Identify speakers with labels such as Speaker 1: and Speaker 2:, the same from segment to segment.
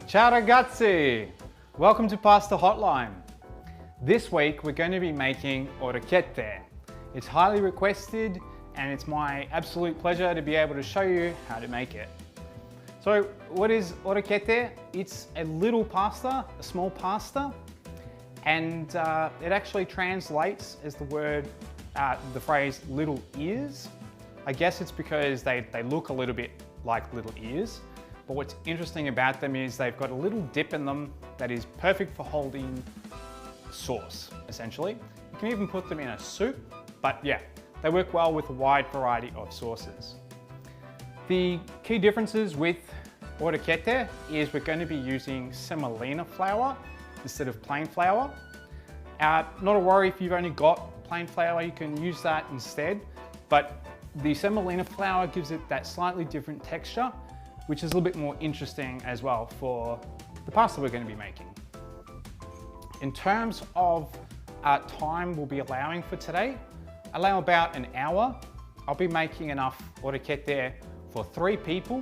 Speaker 1: Ciao, ragazzi! Welcome to Pasta Hotline. This week we're going to be making orecchiette. It's highly requested and it's my absolute pleasure to be able to show you how to make it. So what is orecchiette? It's a little pasta, a small pasta, and it actually translates as the phrase little ears. I guess it's because they look a little bit like little ears. But what's interesting about them is they've got a little dip in them that is perfect for holding sauce, essentially. You can even put them in a soup, but yeah, they work well with a wide variety of sauces. The key differences with orecchiette is we're going to be using semolina flour instead of plain flour. Not a worry if you've only got plain flour, you can use that instead, but the semolina flour gives it that slightly different texture, which is a little bit more interesting as well for the pasta we're going to be making. In terms of time we'll be allowing for today, allow about an hour. I'll be making enough orecchiette for 3 people.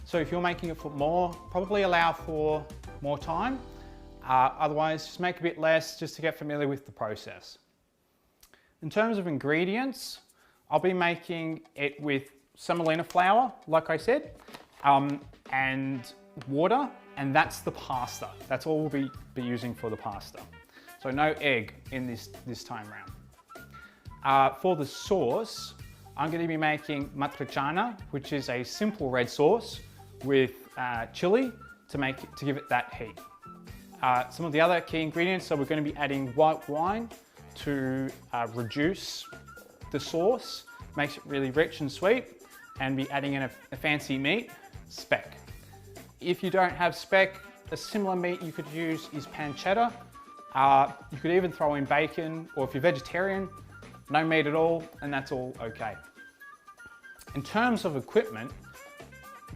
Speaker 1: So if you're making it for more, probably allow for more time. Otherwise, just make a bit less just to get familiar with the process. In terms of ingredients, I'll be making it with semolina flour, like I said, and water, and that's the pasta. That's all we'll be using for the pasta. So no egg in this time round. For the sauce, I'm going to be making matriciana, which is a simple red sauce with chili to give it that heat. Some of the other key ingredients, so we're going to be adding white wine to reduce the sauce, makes it really rich and sweet, and be adding in a fancy meat, speck. If you don't have speck, a similar meat you could use is pancetta. You could even throw in bacon, or if you're vegetarian, no meat at all, and that's all okay. In terms of equipment,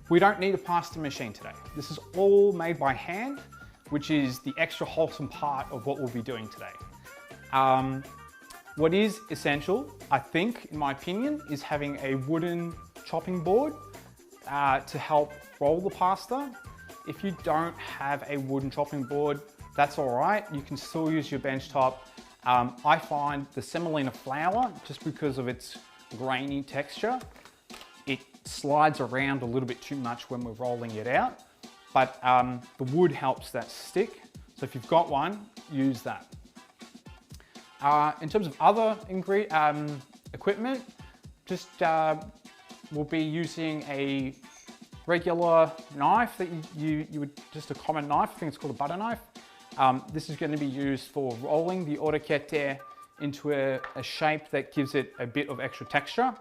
Speaker 1: we don't need a pasta machine today. This is all made by hand, which is the extra wholesome part of what we'll be doing today. What is essential, I think, in my opinion, is having a wooden chopping board to help roll the pasta. If you don't have a wooden chopping board, that's all right. You can still use your bench top. I find the semolina flour, just because of its grainy texture, it slides around a little bit too much when we're rolling it out, but the wood helps that stick. So if you've got one, use that. In terms of other equipment, just we'll be using a regular knife that you would, just a common knife, I think it's called a butter knife. This is going to be used for rolling the orecchiette into a shape that gives it a bit of extra texture,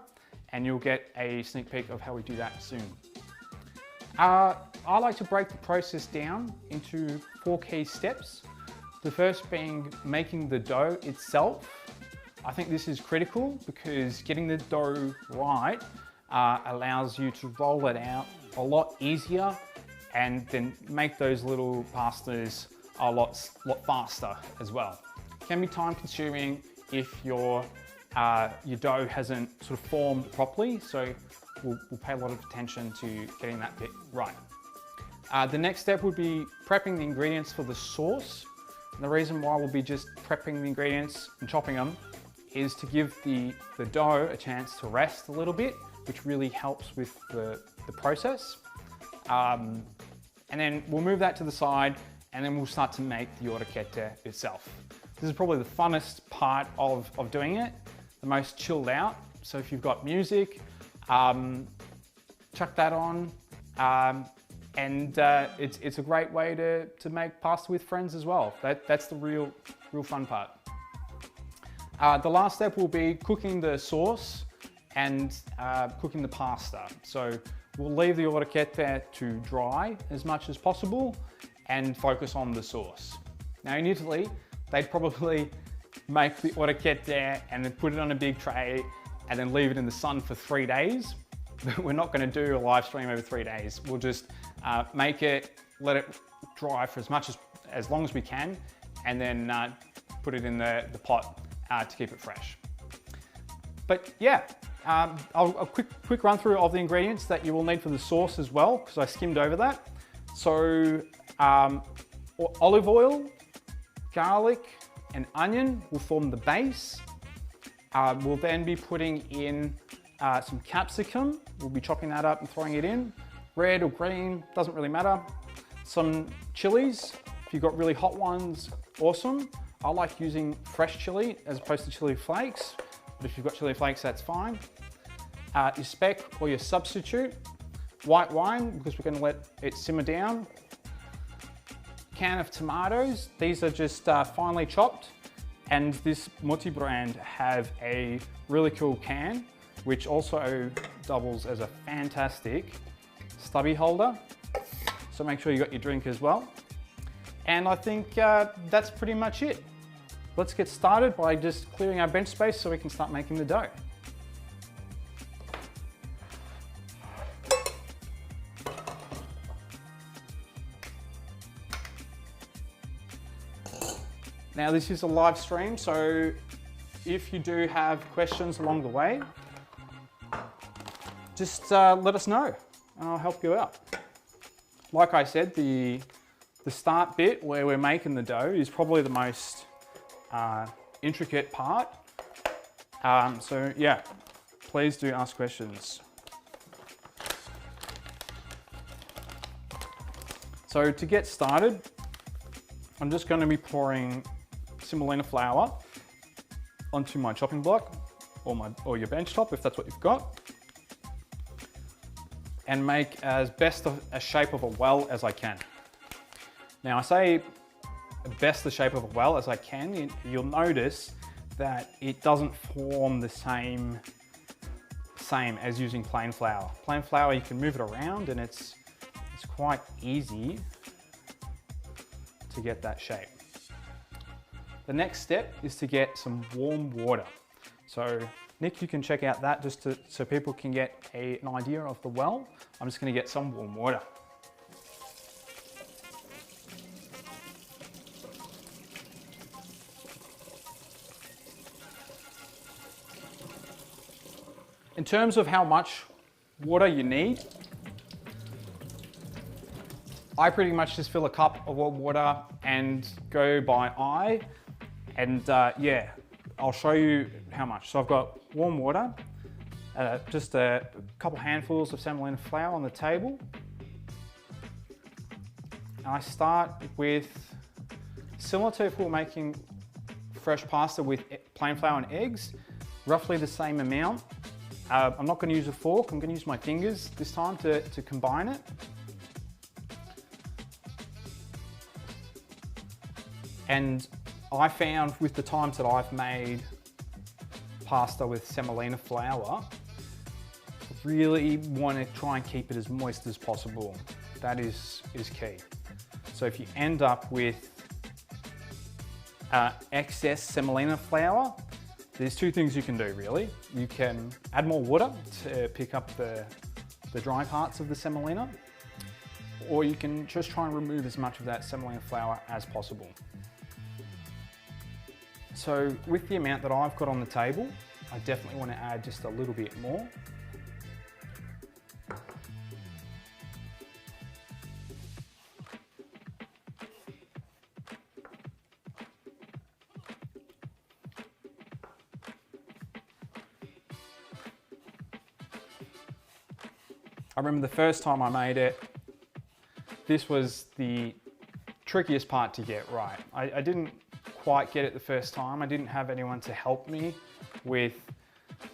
Speaker 1: and you'll get a sneak peek of how we do that soon. I like to break the process down into 4 key steps. The first being making the dough itself. I think this is critical because getting the dough right allows you to roll it out a lot easier and then make those little pastas a lot faster as well. It can be time consuming if your dough hasn't sort of formed properly, so we'll pay a lot of attention to getting that bit right. The next step would be prepping the ingredients for the sauce. And the reason why we'll be just prepping the ingredients and chopping them is to give the dough a chance to rest a little bit, which really helps with the process. And then we'll move that to the side, and then we'll start to make the orecchiette itself. This is probably the funnest part of doing it, the most chilled out. So if you've got music, chuck that on. And it's a great way to make pasta with friends as well. That's the real fun part. The last step will be cooking the sauce and cooking the pasta. So we'll leave the orecchiette to dry as much as possible and focus on the sauce. Now in Italy, they'd probably make the orecchiette and then put it on a big tray and then leave it in the sun for 3 days. But we're not going to do a live stream over 3 days. We'll just make it, let it dry for as long as we can, and then put it in the pot to keep it fresh. But yeah, a quick run through of the ingredients that you will need for the sauce as well, because I skimmed over that. So Olive oil, garlic, and onion will form the base. We'll then be putting in some capsicum. We'll be chopping that up and throwing it in. Red or green, doesn't really matter. Some chilies, if you've got really hot ones, awesome. I like using fresh chili as opposed to chili flakes, but if you've got chili flakes, that's fine. Your speck or your substitute. White wine, because we're gonna let it simmer down. Can of tomatoes, these are just finely chopped. And this Mutti brand have a really cool can, which also doubles as a fantastic stubby holder. So make sure you got your drink as well. And I think that's pretty much it. Let's get started by just clearing our bench space so we can start making the dough. Now this is a live stream, so if you do have questions along the way, just let us know and I'll help you out. Like I said, the start bit where we're making the dough is probably the most intricate part. So yeah, please do ask questions. So to get started, I'm just going to be pouring semolina flour onto my chopping block or your bench top if that's what you've got, and make as best a shape of a well as I can. Now I say best the shape of a well as I can, you'll notice that it doesn't form the same as using plain flour. Plain flour, you can move it around and it's quite easy to get that shape. The next step is to get some warm water. So Nick, you can check out that just so people can get an idea of the well. I'm just going to get some warm water. In terms of how much water you need, I pretty much just fill a cup of warm water and go by eye. And yeah, I'll show you how much. So I've got warm water, just a couple handfuls of semolina flour on the table. And I start with, similar to if we were making fresh pasta with plain flour and eggs, roughly the same amount. I'm not going to use a fork, I'm going to use my fingers this time to combine it. And I found with the times that I've made pasta with semolina flour, really want to try and keep it as moist as possible. That is key. So if you end up with excess semolina flour, there's two things you can do really. You can add more water to pick up the dry parts of the semolina, or you can just try and remove as much of that semolina flour as possible. So with the amount that I've got on the table, I definitely want to add just a little bit more. I remember the first time I made it, this was the trickiest part to get right. I didn't quite get it the first time. I didn't have anyone to help me with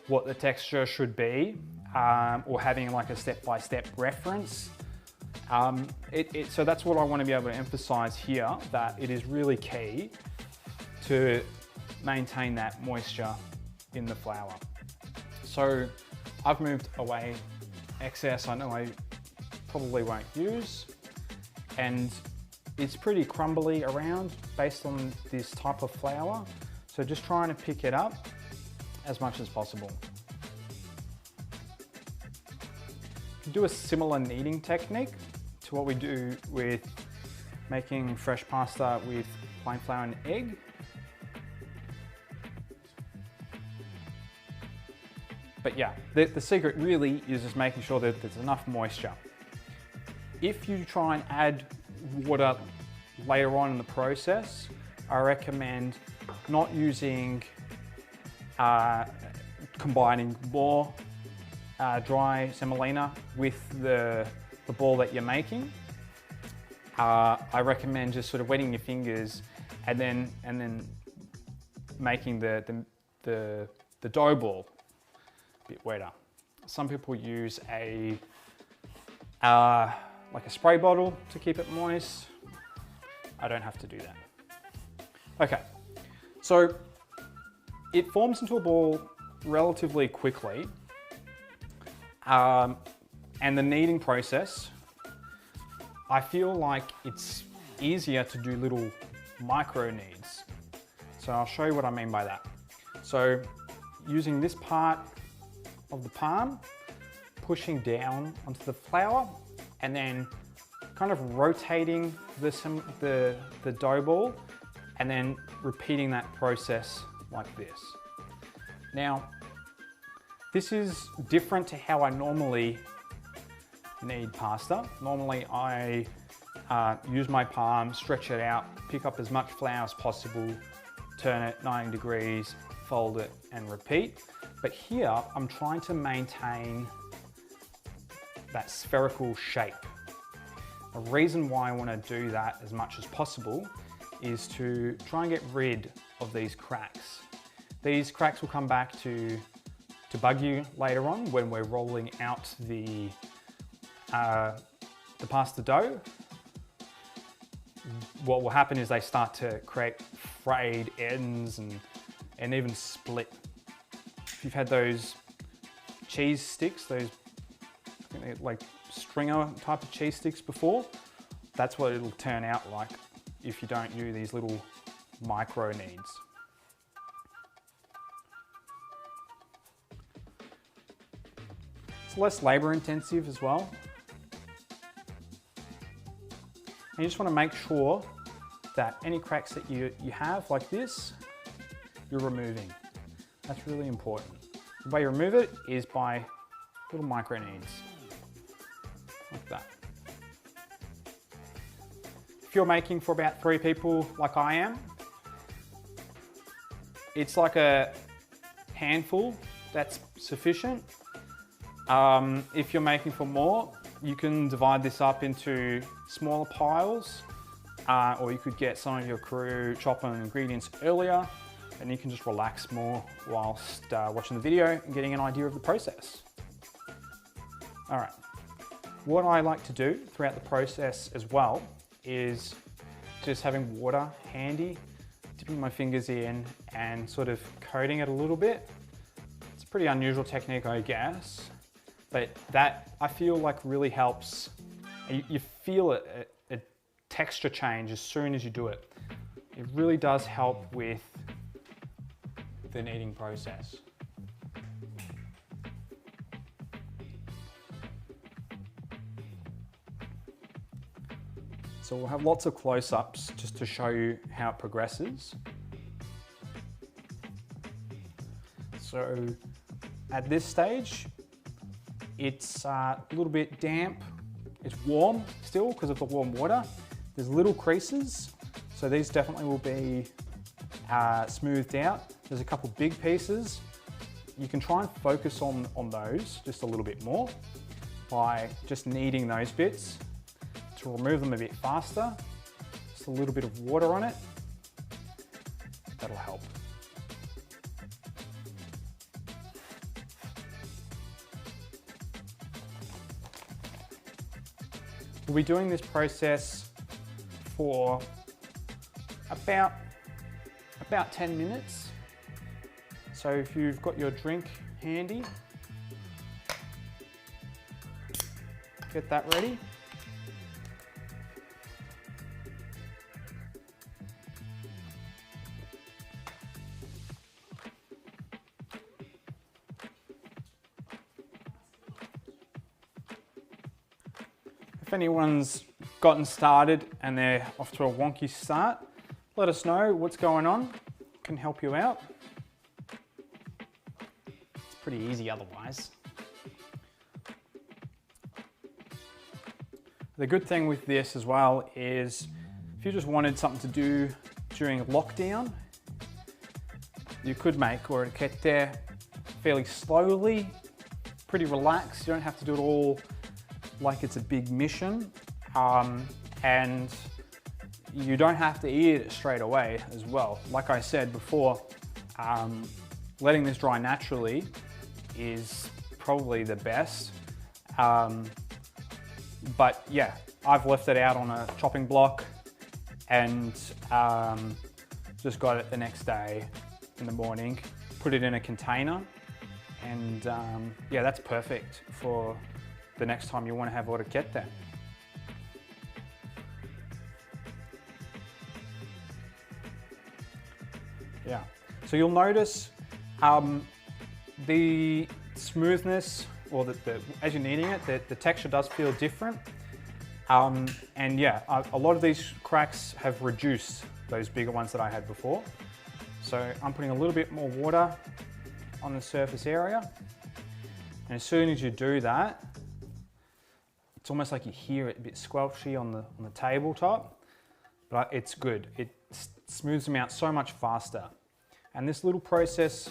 Speaker 1: what the texture should be, or having like a step-by-step reference. So that's what I want to be able to emphasize here, that it is really key to maintain that moisture in the flour. So I've moved away excess I know I probably won't use, and it's pretty crumbly around based on this type of flour, so just trying to pick it up as much as possible. You can do a similar kneading technique to what we do with making fresh pasta with plain flour and egg. But yeah, the secret really is just making sure that there's enough moisture. If you try and add water later on in the process, I recommend not using, combining more dry semolina with the ball that you're making. I recommend just sort of wetting your fingers and then making the dough ball a bit wetter. Some people use like a spray bottle to keep it moist. I don't have to do that. Okay, so it forms into a ball relatively quickly, and the kneading process, I feel like it's easier to do little micro kneads. So I'll show you what I mean by that. So using this part of the palm, pushing down onto the flour, and then kind of rotating the dough ball, and then repeating that process like this. Now, this is different to how I normally knead pasta. Normally I use my palm, stretch it out, pick up as much flour as possible, turn it 90 degrees, fold it and repeat. But here I'm trying to maintain that spherical shape. The reason why I want to do that as much as possible is to try and get rid of these cracks. These cracks will come back to bug you later on when we're rolling out the pasta dough. What will happen is they start to create frayed ends and even split. If you've had those cheese sticks, those like stringer type of cheese sticks before, that's what it'll turn out like if you don't do these little micro kneads. It's less labor intensive as well. And you just want to make sure that any cracks that you have like this, you're removing. That's really important. The way you remove it is by little micro kneads, like that. If you're making for about 3 people like I am, it's like a handful that's sufficient. If you're making for more, you can divide this up into smaller piles, or you could get some of your crew chopping ingredients earlier, and you can just relax more whilst watching the video and getting an idea of the process. All right, what I like to do throughout the process as well is just having water handy, dipping my fingers in and sort of coating it a little bit. It's a pretty unusual technique, I guess, but that I feel like really helps. You feel a texture change as soon as you do it. It really does help with the kneading process. So we'll have lots of close-ups just to show you how it progresses. So at this stage, it's a little bit damp. It's warm still because of the warm water. There's little creases, so these definitely will be smoothed out. There's a couple big pieces. You can try and focus on those just a little bit more by just kneading those bits. To remove them a bit faster, just a little bit of water on it, that'll help. We'll be doing this process for about 10 minutes. So if you've got your drink handy, get that ready. If anyone's gotten started and they're off to a wonky start, let us know what's going on. Can help you out. It's pretty easy otherwise. The good thing with this as well is if you just wanted something to do during lockdown, you could make orecchiette fairly slowly, pretty relaxed. You don't have to do it all like it's a big mission. And you don't have to eat it straight away as well. Like I said before, letting this dry naturally is probably the best. But yeah, I've left it out on a chopping block and just got it the next day in the morning, put it in a container, and yeah, that's perfect for the next time you want to have orecchiette. Yeah, so you'll notice the smoothness, or as you're kneading it, the texture does feel different. And yeah, a lot of these cracks have reduced those bigger ones that I had before. So I'm putting a little bit more water on the surface area. And as soon as you do that, it's almost like you hear it a bit squelchy on the tabletop, but it's good. It smooths them out so much faster. And this little process,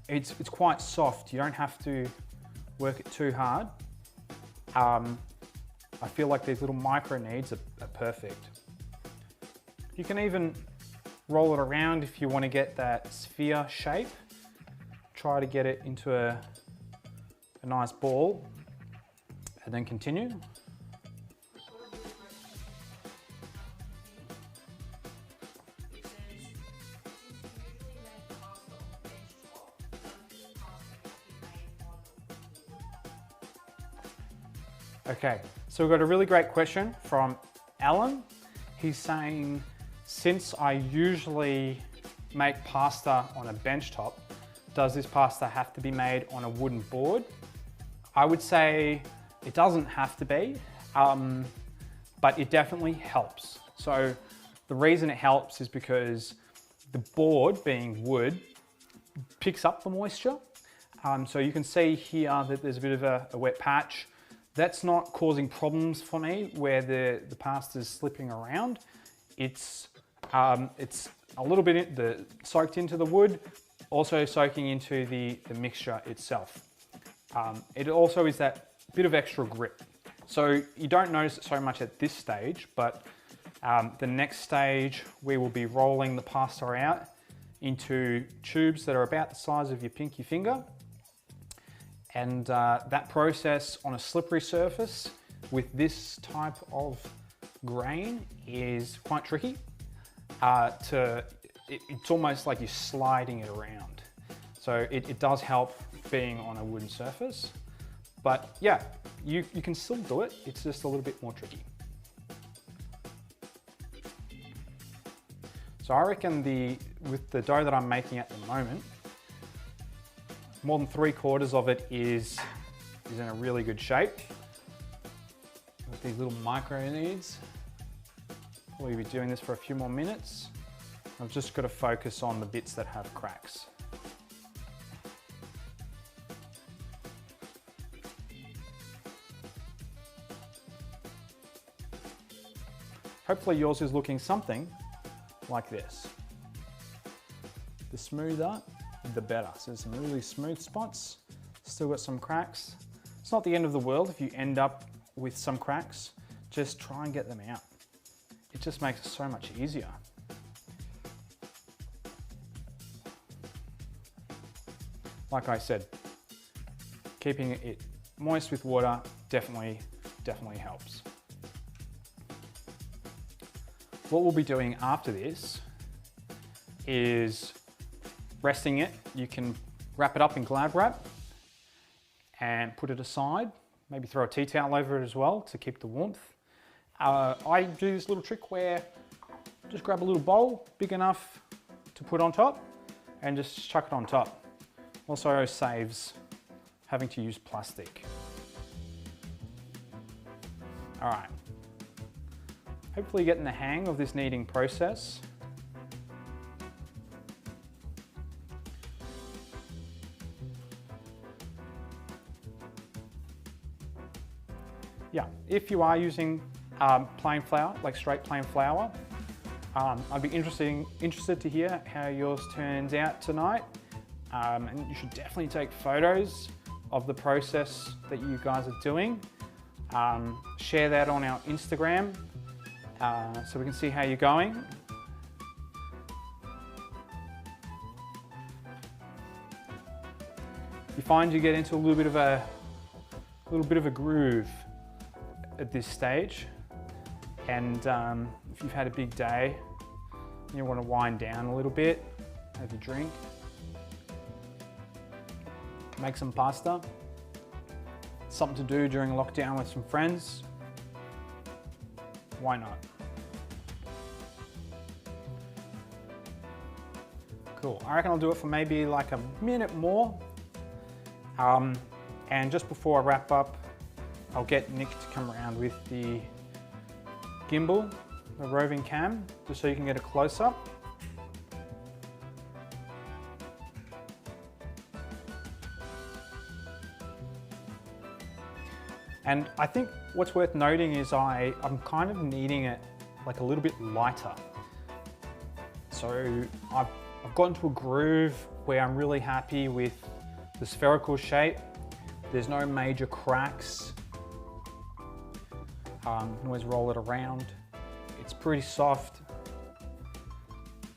Speaker 1: it's quite soft. You don't have to work it too hard. I feel like these little micro kneads are perfect. You can even roll it around if you want to get that sphere shape. Try to get it into a nice ball and then continue. Okay, so we've got a really great question from Alan. He's saying, since I usually make pasta on a bench top, does this pasta have to be made on a wooden board? I would say it doesn't have to be, but it definitely helps. So the reason it helps is because the board, being wood, picks up the moisture. So you can see here that there's a bit of a wet patch. That's not causing problems for me where the pasta is slipping around. It's a little bit soaked into the wood, also soaking into the mixture itself. It also is that bit of extra grip. So you don't notice it so much at this stage, but the next stage we will be rolling the pasta out into tubes that are about the size of your pinky finger. And that process on a slippery surface with this type of grain is quite tricky. It's almost like you're sliding it around. So it does help being on a wooden surface. But yeah, you can still do it. It's just a little bit more tricky. So I reckon with the dough that I'm making at the moment, more than 3/4 of it is in a really good shape. With these little micro kneads. We'll be doing this for a few more minutes. I've just got to focus on the bits that have cracks. Hopefully yours is looking something like this. The smoother, the better. So there's some really smooth spots, still got some cracks. It's not the end of the world if you end up with some cracks, just try and get them out. It just makes it so much easier. Like I said, keeping it moist with water definitely helps. What we'll be doing after this is resting it. You can wrap it up in Glad wrap and put it aside. Maybe throw a tea towel over it as well to keep the warmth. I do this little trick where just grab a little bowl big enough to put on top and just chuck it on top. Also saves having to use plastic. All right. Hopefully getting the hang of this kneading process. yeah, if you are using plain flour, like straight plain flour, I'd be interested to hear how yours turns out tonight. And you should definitely take photos of the process that you guys are doing. Share that on our Instagram so we can see how you're going. You find you get into a little bit of a groove at this stage, and if you've had a big day, you want to wind down a little bit, have a drink, make some pasta. Something to do during lockdown with some friends. Why not? Cool. I reckon I'll do it for maybe like a minute more. And just before I wrap up, I'll get Nick to come around with the gimbal, the roving cam, just so you can get a close-up. And I think what's worth noting is I'm kind of needing it like a little bit lighter. So I've gotten to a groove where I'm really happy with the spherical shape. There's no major cracks. You can always roll it around. It's pretty soft.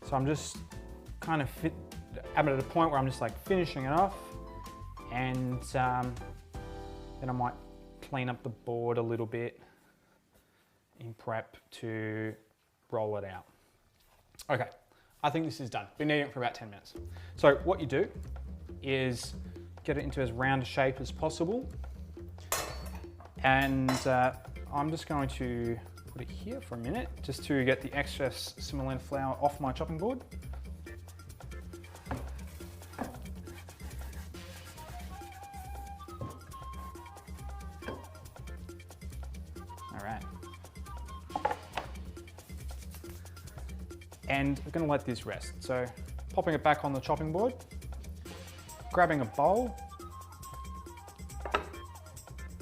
Speaker 1: So I'm just kind of I'm at a point where I'm just like finishing it off, and then I might clean up the board a little bit in prep to roll it out. Okay, I think this is done. Been eating it for about 10 minutes. So what you do is get it into as round a shape as possible. And I'm just going to put it here for a minute just to get the excess semolina flour off my chopping board. All right. And we're going to let this rest. So popping it back on the chopping board, grabbing a bowl,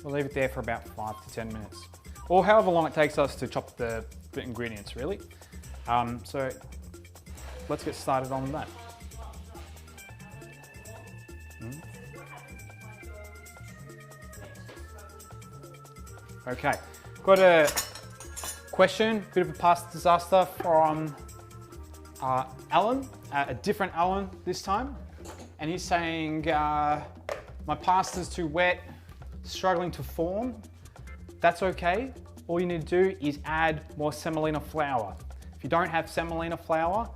Speaker 1: we'll leave it there for about 5 to 10 minutes, or however long it takes us to chop the ingredients, really. So let's get started on that. Okay, got a question, bit of a pasta disaster from Alan, a different Alan this time. And he's saying, my pasta's too wet, struggling to form. That's okay. All you need to do is add more semolina flour. If you don't have semolina flour,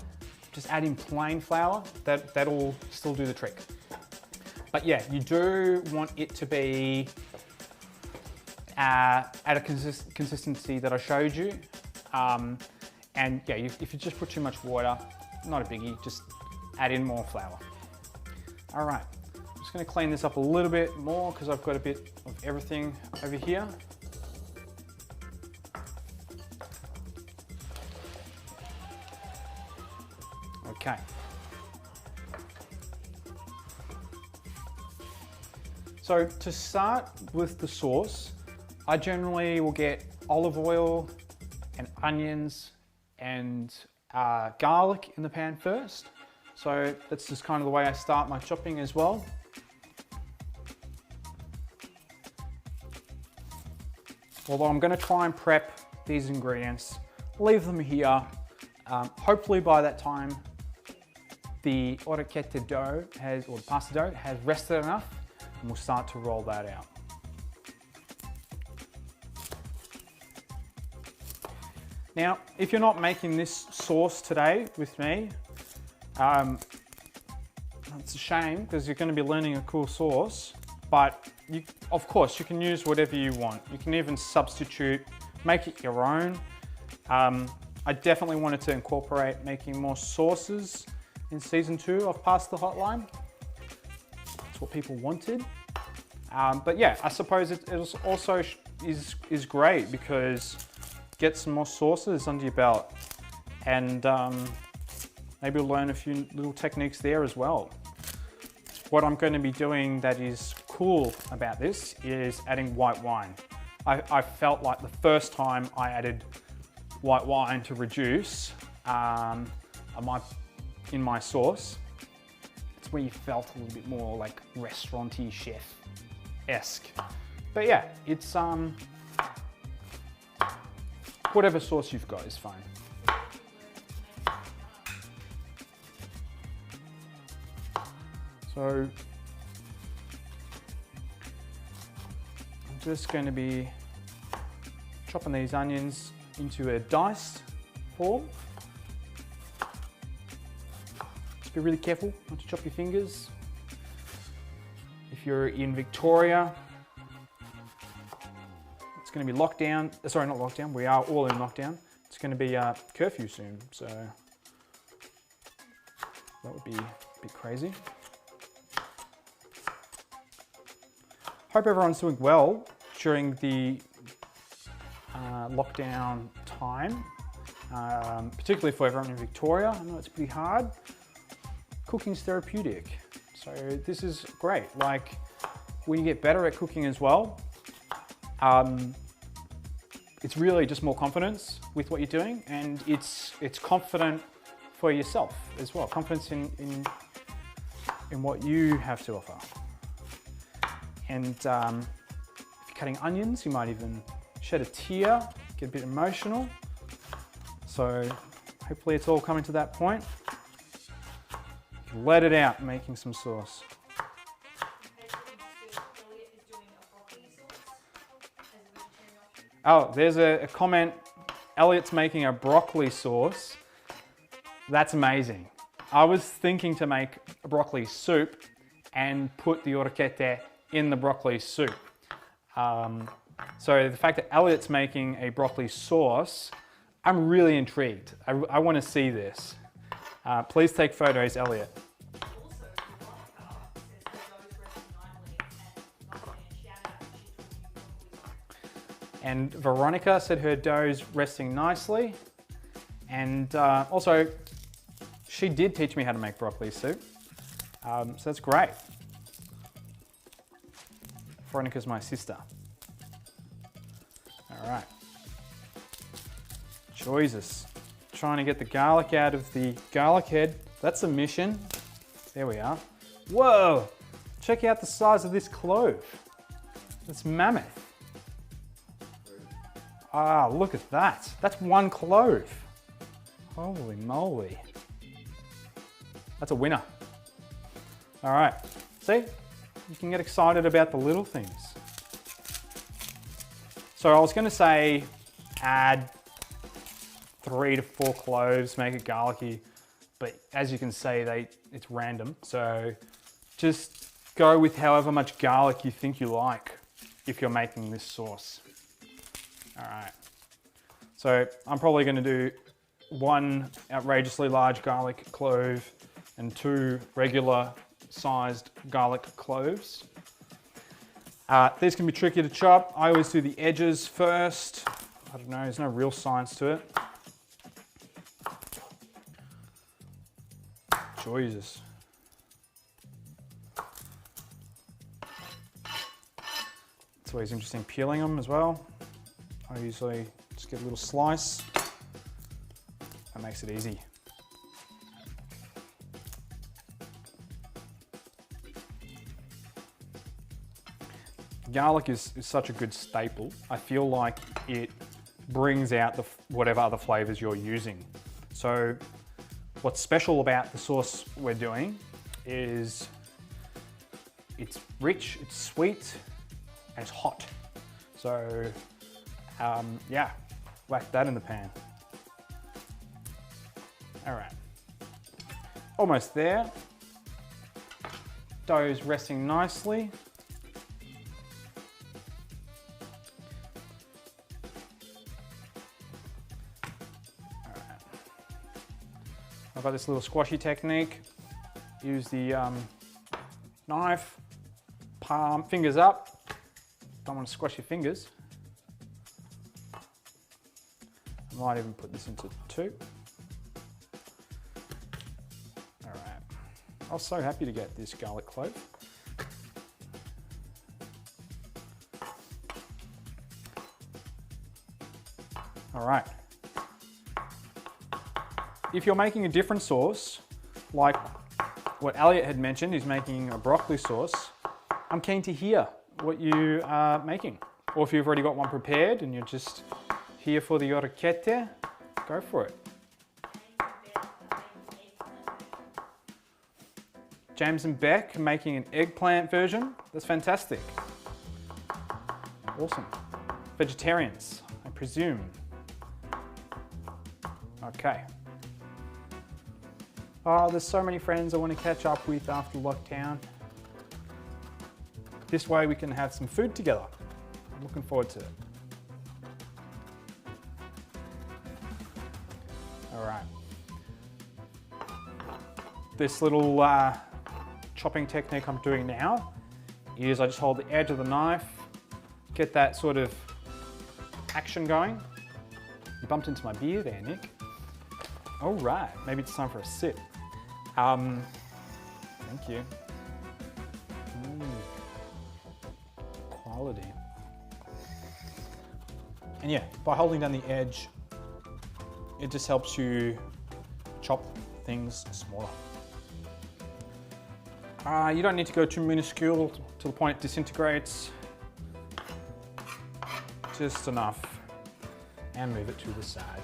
Speaker 1: just add in plain flour. That'll still do the trick. But yeah, you do want it to be at a consistency that I showed you. And yeah, if you just put too much water, not a biggie, just add in more flour. All right, I'm just gonna clean this up a little bit more because I've got a bit of everything over here. Okay. So to start with the sauce, I generally will get olive oil and onions and garlic in the pan first. So that's just kind of the way I start my chopping as well. Although I'm going to try and prep these ingredients, leave them here. Hopefully by that time, the orecchiette dough or the pasta dough has rested enough, and we'll start to roll that out. Now, if you're not making this sauce today with me, it's a shame because you're going to be learning a cool sauce, but of course you can use whatever you want. You can even substitute, make it your own. I definitely wanted to incorporate making more sauces in season 2 of Pasta Hotline. That's what people wanted. But yeah, I suppose it also is great because get some more sauces under your belt, and maybe you'll learn a few little techniques there as well. What I'm going to be doing that is cool about this is adding white wine. I felt like the first time I added white wine to reduce in my sauce, it's where you felt a little bit more like restaurant-y chef-esque. But yeah, it's whatever sauce you've got is fine. So I'm just going to be chopping these onions into a diced form. Just be really careful not to chop your fingers. If you're in Victoria, it's going to be lockdown. Sorry, not lockdown. We are all in lockdown. It's going to be curfew soon, so that would be a bit crazy. Hope everyone's doing well during the lockdown time, particularly for everyone in Victoria. I know it's pretty hard. Cooking's therapeutic, so this is great. Like, when you get better at cooking as well, it's really just more confidence with what you're doing, and it's confident for yourself as well. Confidence in what you have to offer. And if you're cutting onions, you might even shed a tear, get a bit emotional. So hopefully it's all coming to that point. You can let it out making some sauce. Oh, there's a comment. Elliot's making a broccoli sauce. That's amazing. I was thinking to make a broccoli soup and put the orecchiette in the broccoli soup. So the fact that Elliot's making a broccoli sauce, I'm really intrigued. I want to see this. Please take photos, Elliot. And Veronica said her dough's resting nicely. And also, she did teach me how to make broccoli soup. So that's great. Veronica's my sister. All right. Jesus. Trying to get the garlic out of the garlic head. That's a mission. There we are. Whoa! Check out the size of this clove. It's mammoth. Ah, look at that. That's one clove. Holy moly. That's a winner. All right. See? You can get excited about the little things. So I was going to say add 3 to 4 cloves, make it garlicky, but as you can see, it's random. So just go with however much garlic you think you like if you're making this sauce. All right. So I'm probably going to do 1 outrageously large garlic clove and 2 regular sized garlic cloves. These can be tricky to chop. I always do the edges first. I don't know, there's no real science to it. Jesus. It's always interesting peeling them as well. I usually just get a little slice. That makes it easy. Garlic is such a good staple. I feel like it brings out whatever other flavors you're using. So what's special about the sauce we're doing is it's rich, it's sweet, and it's hot. So yeah, whack that in the pan. All right, almost there. Dough's resting nicely. I've got this little squashy technique. Use the knife, palm, fingers up. Don't want to squash your fingers. I might even put this into 2. All right. I was so happy to get this garlic clove. All right. If you're making a different sauce, like what Elliot had mentioned, he's making a broccoli sauce, I'm keen to hear what you are making. Or if you've already got one prepared and you're just here for the orecchiette, go for it. James and Beck making an eggplant version. That's fantastic. Awesome. Vegetarians, I presume. Okay. Oh, there's so many friends I want to catch up with after lockdown. This way we can have some food together. I'm looking forward to it. All right. This little chopping technique I'm doing now is I just hold the edge of the knife, get that sort of action going. You bumped into my beer there, Nick. All right, maybe it's time for a sip. Thank you. Quality. And yeah, by holding down the edge, it just helps you chop things smaller. You don't need to go too minuscule to the point it disintegrates. Just enough. And move it to the side.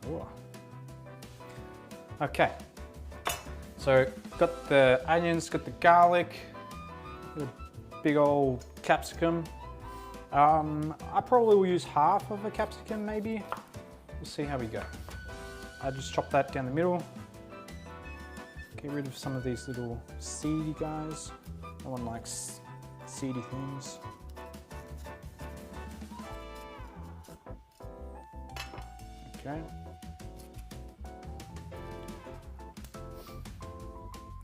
Speaker 1: Ooh. Okay, so got the onions, got the garlic, got a big old capsicum. I probably will use half of a capsicum maybe. We'll see how we go. I just chop that down the middle. Get rid of some of these little seedy guys. No one likes seedy things. Okay.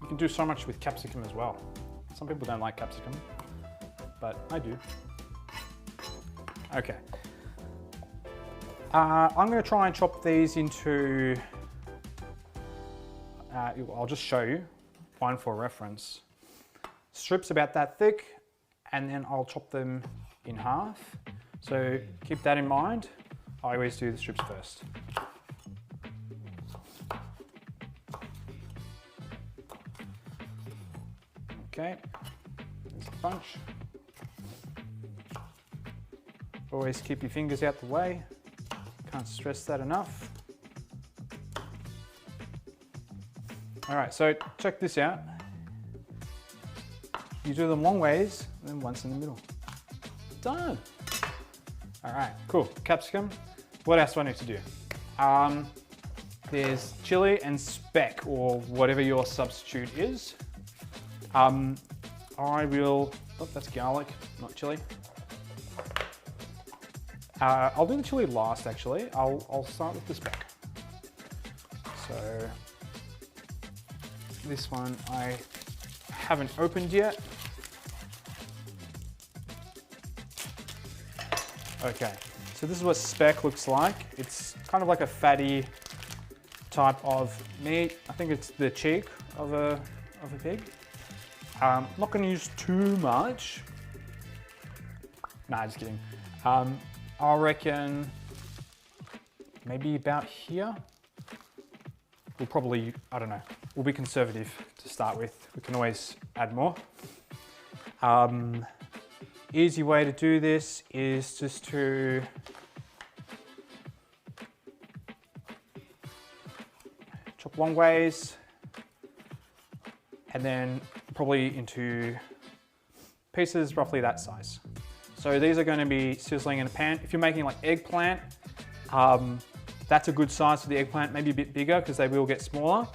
Speaker 1: You can do so much with capsicum as well. Some people don't like capsicum, but I do. Okay. I'm going to try and chop these into, I'll just show you, one for reference. Strips about that thick, and then I'll chop them in half. So keep that in mind. I always do the strips first. Okay, there's a bunch. Always keep your fingers out the way. Can't stress that enough. All right, so check this out. You do them long ways, and then once in the middle. Done. All right, cool. Capsicum. What else do I need to do? There's chili and speck, or whatever your substitute is. I will, oh, that's garlic, not chili. I'll do the chili last actually. I'll start with the speck. So this one I haven't opened yet. Okay, so this is what speck looks like. It's kind of like a fatty type of meat. I think it's the cheek of a pig. I'm not going to use too much. Nah, just kidding. I reckon maybe about here. We'll probably, I don't know, we'll be conservative to start with. We can always add more. Easy way to do this is just to chop long ways and then probably into pieces roughly that size. So these are going to be sizzling in a pan. If you're making like eggplant, that's a good size for the eggplant, maybe a bit bigger because they will get smaller.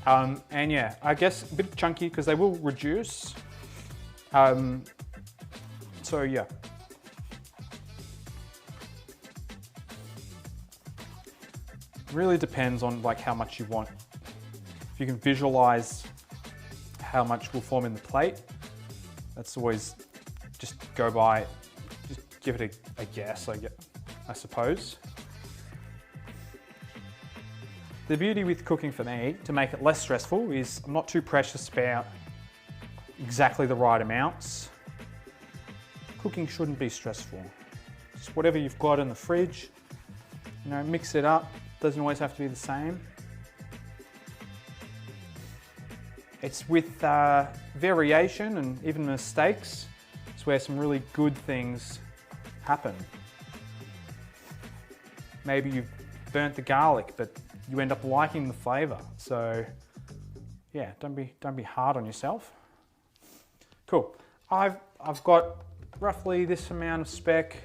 Speaker 1: And yeah, I guess a bit chunky because they will reduce. So yeah. Really depends on like how much you want. If you can visualize how much will form in the plate, that's always just go by, just give it a guess, I suppose. The beauty with cooking for me, to make it less stressful, is I'm not too precious about, exactly the right amounts. Cooking shouldn't be stressful. Just whatever you've got in the fridge, you know, mix it up. Doesn't always have to be the same. It's with variation and even mistakes, it's where some really good things happen. Maybe you've burnt the garlic, but you end up liking the flavor. So yeah, don't be hard on yourself. Cool. I've got roughly this amount of speck.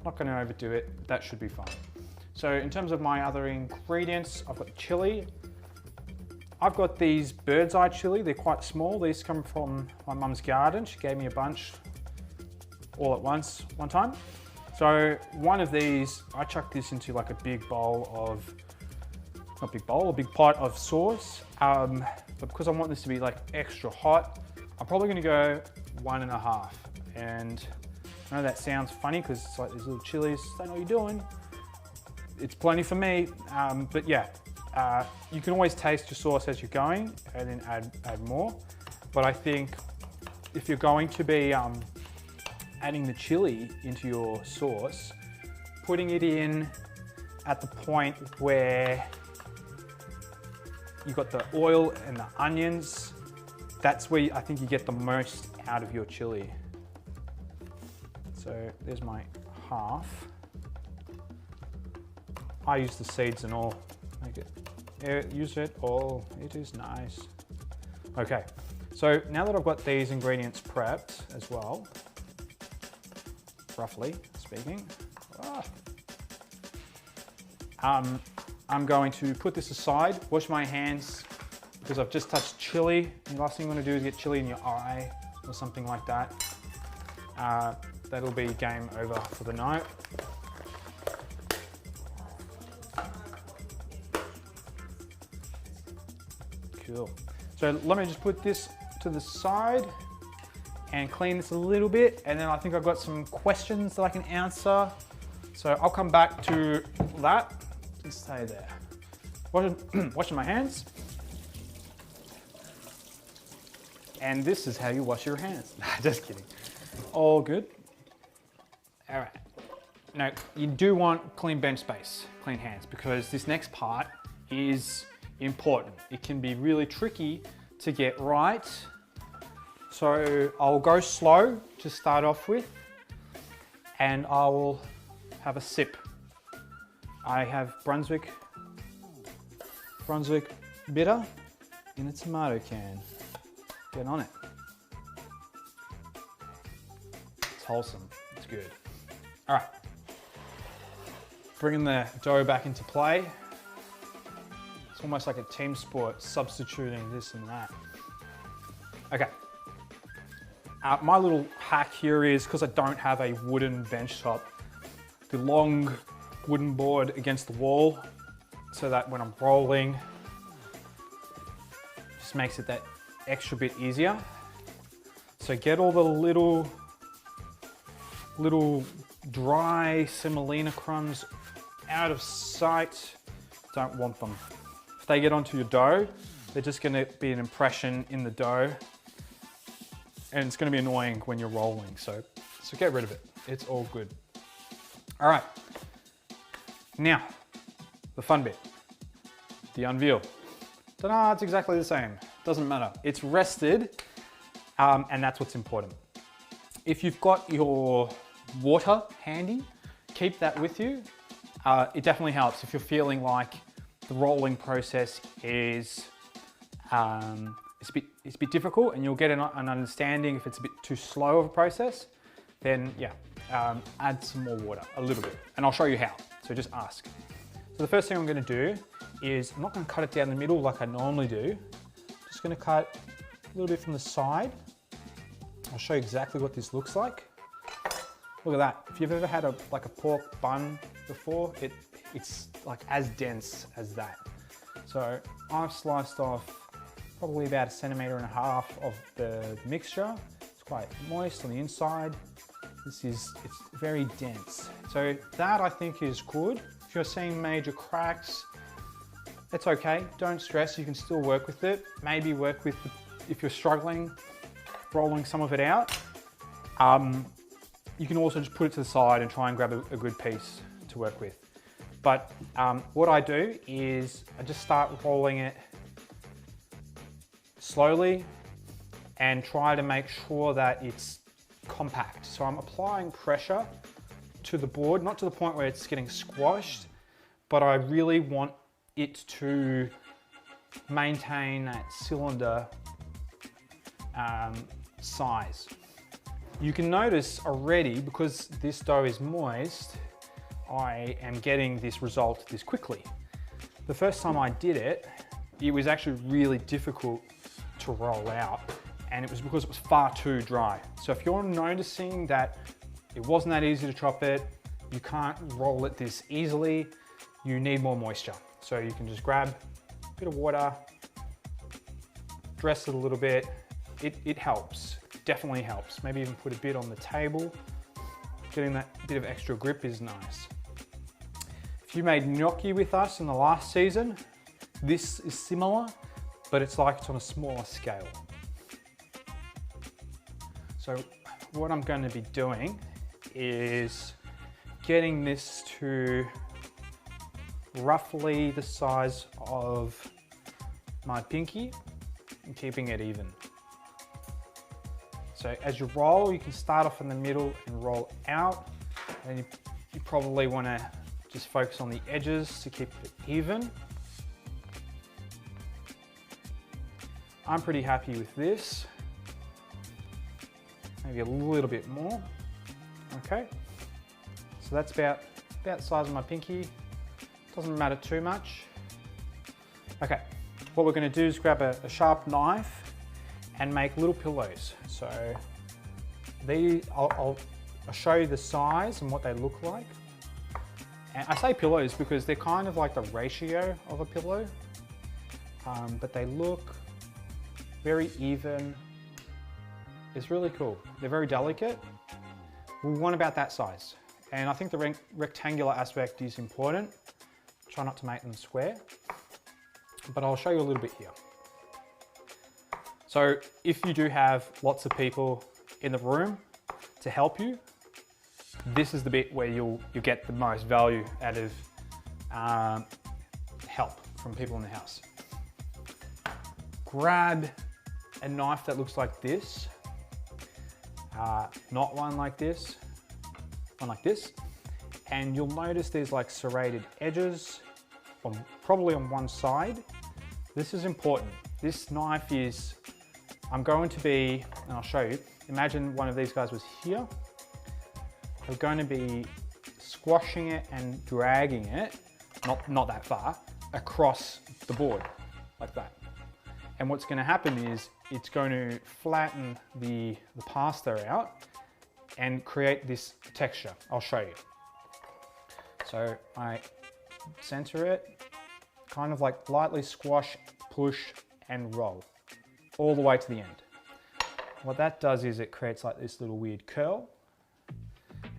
Speaker 1: Not going to overdo it. That should be fine. So in terms of my other ingredients, I've got chili. I've got these bird's eye chili. They're quite small. These come from my mum's garden. She gave me a bunch all at once, one time. So one of these, I chucked this into like a big bowl of, not big bowl, a big pot of sauce. But because I want this to be like extra hot, I'm probably gonna go 1.5. And I know that sounds funny because it's like these little chilies, don't know what you're doing. It's plenty for me, but yeah. You can always taste your sauce as you're going and then add more. But I think if you're going to be adding the chili into your sauce, putting it in at the point where you've got the oil and the onions, that's where I think you get the most out of your chili. So there's my half. I use the seeds and all. Make it. Use it all, it is nice. Okay, so now that I've got these ingredients prepped as well, roughly speaking, I'm going to put this aside, wash my hands because I've just touched chili. The last thing you want to do is get chili in your eye or something like that. That'll be game over for the night. Cool. So let me just put this to the side and clean this a little bit, and then I think I've got some questions that I can answer. So I'll come back to that. Just stay there. Washing my hands. And this is how you wash your hands. Just kidding. All good. All right. Now, you do want clean bench space, clean hands, because this next part is important. It can be really tricky to get right. So I'll go slow to start off with, and I will have a sip. I have Brunswick bitter in a tomato can. Get on it. It's wholesome, it's good. All right, bringing the dough back into play. It's almost like a team sport, substituting this and that. Okay. My little hack here is, because I don't have a wooden bench top, the long wooden board against the wall, so that when I'm rolling, just makes it that extra bit easier. So get all the little dry semolina crumbs out of sight. Don't want them. If they get onto your dough, they're just gonna be an impression in the dough, and it's gonna be annoying when you're rolling. So get rid of it. It's all good. All right. Now, the fun bit, the unveil. Ta-da, it's exactly the same. Doesn't matter. It's rested, and that's what's important. If you've got your water handy, keep that with you. It definitely helps if you're feeling like the rolling process is it's a bit difficult, and you'll get an understanding if it's a bit too slow of a process. Then yeah, add some more water, a little bit, and I'll show you how. So just ask. So the first thing I'm going to do is, I'm not going to cut it down the middle like I normally do. I'm just going to cut a little bit from the side. I'll show you exactly what this looks like. Look at that. If you've ever had a pork bun before, it's like as dense as that. So I've sliced off probably about 1.5 centimeters of the mixture. It's quite moist on the inside. It's very dense. So that I think is good. If you're seeing major cracks, it's okay. Don't stress, you can still work with it. Maybe work with, if you're struggling, rolling some of it out. You can also just put it to the side and try and grab a good piece to work with. But what I do is I just start rolling it slowly and try to make sure that it's compact. So I'm applying pressure to the board, not to the point where it's getting squashed, but I really want it to maintain that cylinder size. You can notice already, because this dough is moist, I am getting this result this quickly. The first time I did it, it was actually really difficult to roll out, and it was because it was far too dry. So if you're noticing that it wasn't that easy to chop it, you can't roll it this easily, you need more moisture. So you can just grab a bit of water, dress it a little bit. It helps, definitely helps. Maybe even put a bit on the table. Getting that bit of extra grip is nice. If you made gnocchi with us in the last season, this is similar, but it's like it's on a smaller scale. So what I'm going to be doing is getting this to roughly the size of my pinky and keeping it even. So as you roll, you can start off in the middle and roll out, and you probably want to just focus on the edges to keep it even. I'm pretty happy with this. Maybe a little bit more. Okay. So that's about the size of my pinky. Doesn't matter too much. Okay. What we're going to do is grab a sharp knife and make little pillows. So I'll show you the size and what they look like. And I say pillows because they're kind of like the ratio of a pillow, but they look very even. It's really cool. They're very delicate. We want about that size. And I think the rectangular aspect is important. Try not to make them square, but I'll show you a little bit here. So if you do have lots of people in the room to help you, this is the bit where you'll get the most value out of help from people in the house. Grab a knife that looks like this, not one like this, one like this, and you'll notice there's like serrated edges, probably on one side. This is important. This knife is, I'm going to be, and I'll show you, imagine one of these guys was here. I'm going to be squashing it and dragging it, not that far, across the board, like that. And what's going to happen is it's going to flatten the pasta out and create this texture. I'll show you. So I center it, kind of like lightly squash, push, and roll all the way to the end. What that does is it creates like this little weird curl,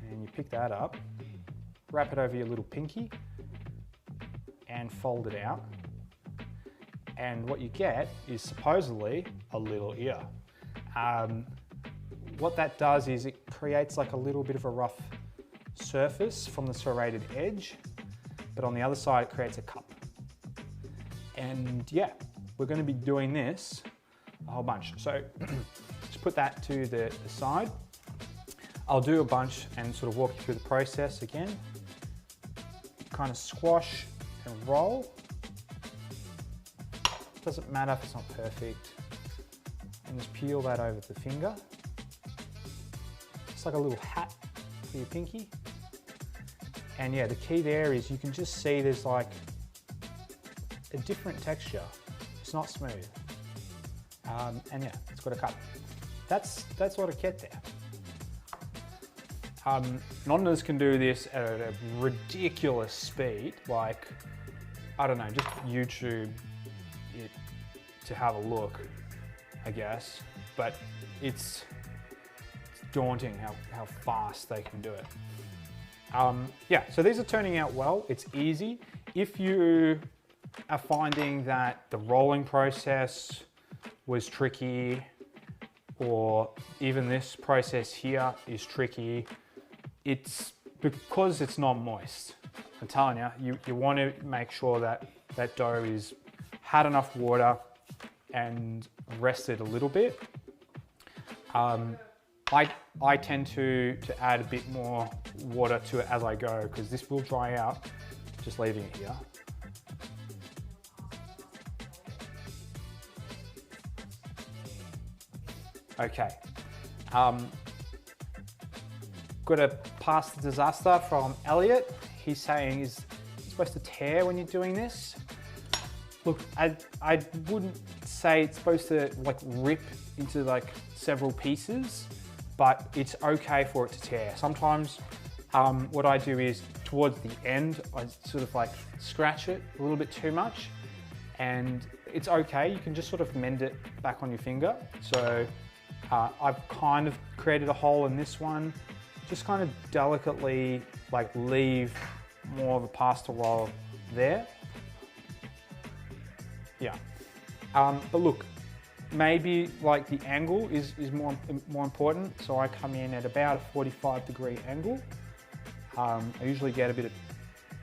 Speaker 1: and you pick that up, wrap it over your little pinky, and fold it out. And what you get is supposedly a little ear. What that does is it creates like a little bit of a rough surface from the serrated edge, but on the other side it creates a cup. And yeah, we're going to be doing this a whole bunch. So just put that to the side. I'll do a bunch and sort of walk you through the process again. Kind of squash and roll. Doesn't matter if it's not perfect. And just peel that over the finger. It's like a little hat for your pinky. And yeah, the key there is you can just see there's like a different texture. It's not smooth. And yeah, it's got a cut. That's orecchiette. Nonnas can do this at a ridiculous speed, like, I don't know, just YouTube it to have a look, I guess. But it's daunting how fast they can do it. Yeah, so these are turning out well. It's easy. If you are finding that the rolling process was tricky, or even this process here is tricky. It's because it's not moist. I'm telling you, you want to make sure that that dough is had enough water and rested a little bit. I tend to add a bit more water to it as I go because this will dry out just leaving it here. Okay, got a pasta disaster from Elliot. He's saying, is it supposed to tear when you're doing this? Look, I wouldn't say it's supposed to like rip into like several pieces, but it's okay for it to tear. Sometimes what I do is towards the end, I sort of like scratch it a little bit too much, and it's okay. You can just sort of mend it back on your finger. So I've kind of created a hole in this one, just kind of delicately like leave more of a pasta roll there. Yeah, but look, maybe like the angle is more important. So I come in at about a 45-degree angle. I usually get a bit of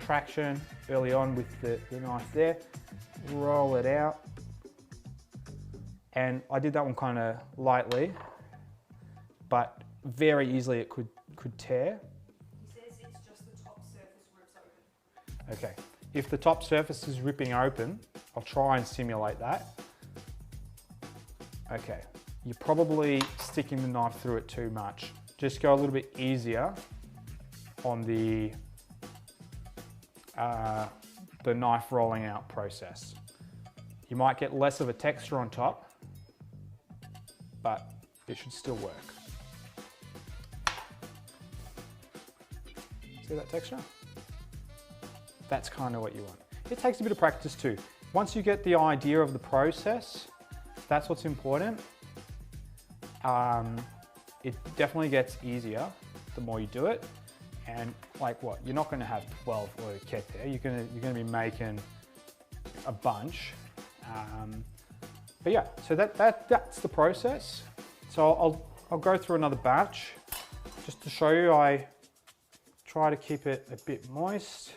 Speaker 1: traction early on with the knife there, roll it out. And I did that one kind of lightly, but very easily it could tear.
Speaker 2: He says it's just the top surface rips open.
Speaker 1: Okay, if the top surface is ripping open, I'll try and simulate that. Okay, you're probably sticking the knife through it too much. Just go a little bit easier on the knife rolling out process. You might get less of a texture on top, but it should still work. See that texture? That's kind of what you want. It takes a bit of practice too. Once you get the idea of the process, that's what's important. It definitely gets easier the more you do it. And like what? You're not going to have 12 orecchiette. You're going to be making a bunch. But yeah, so that's the process. So I'll go through another batch just to show you. I try to keep it a bit moist.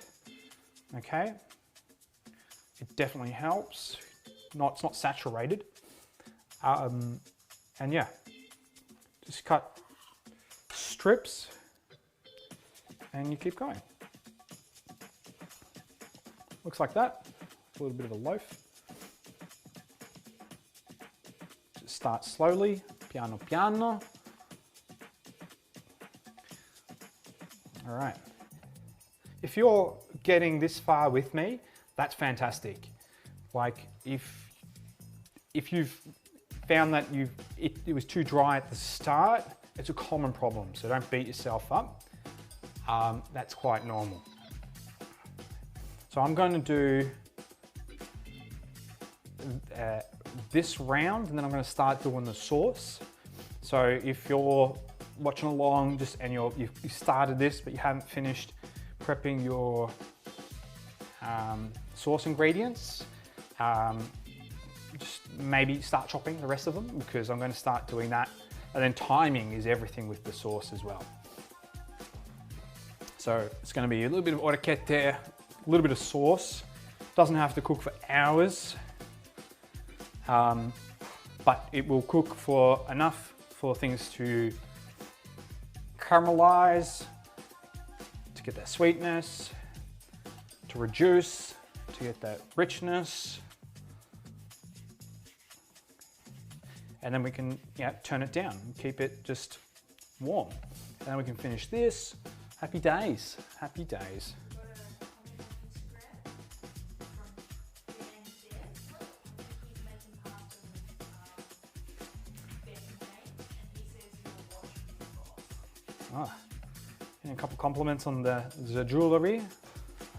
Speaker 1: Okay, it definitely helps. It's not saturated. And yeah, just cut strips and you keep going. Looks like that. A little bit of a loaf. Just start slowly, piano piano. All right. If you're getting this far with me, that's fantastic. Like if you've found that it was too dry at the start, it's a common problem, so don't beat yourself up. That's quite normal. So I'm going to do this round, and then I'm going to start doing the sauce. So if you're watching along and you started this but you haven't finished prepping your sauce ingredients, just maybe start chopping the rest of them, because I'm going to start doing that. And then timing is everything with the sauce as well. So it's going to be a little bit of orecchiette, a little bit of sauce. Doesn't have to cook for hours, but it will cook for enough for things to caramelize, to get that sweetness, to reduce, to get that richness. And then we can turn it down and keep it just warm. And then we can finish this. Happy days, happy days. And a couple compliments on the jewelry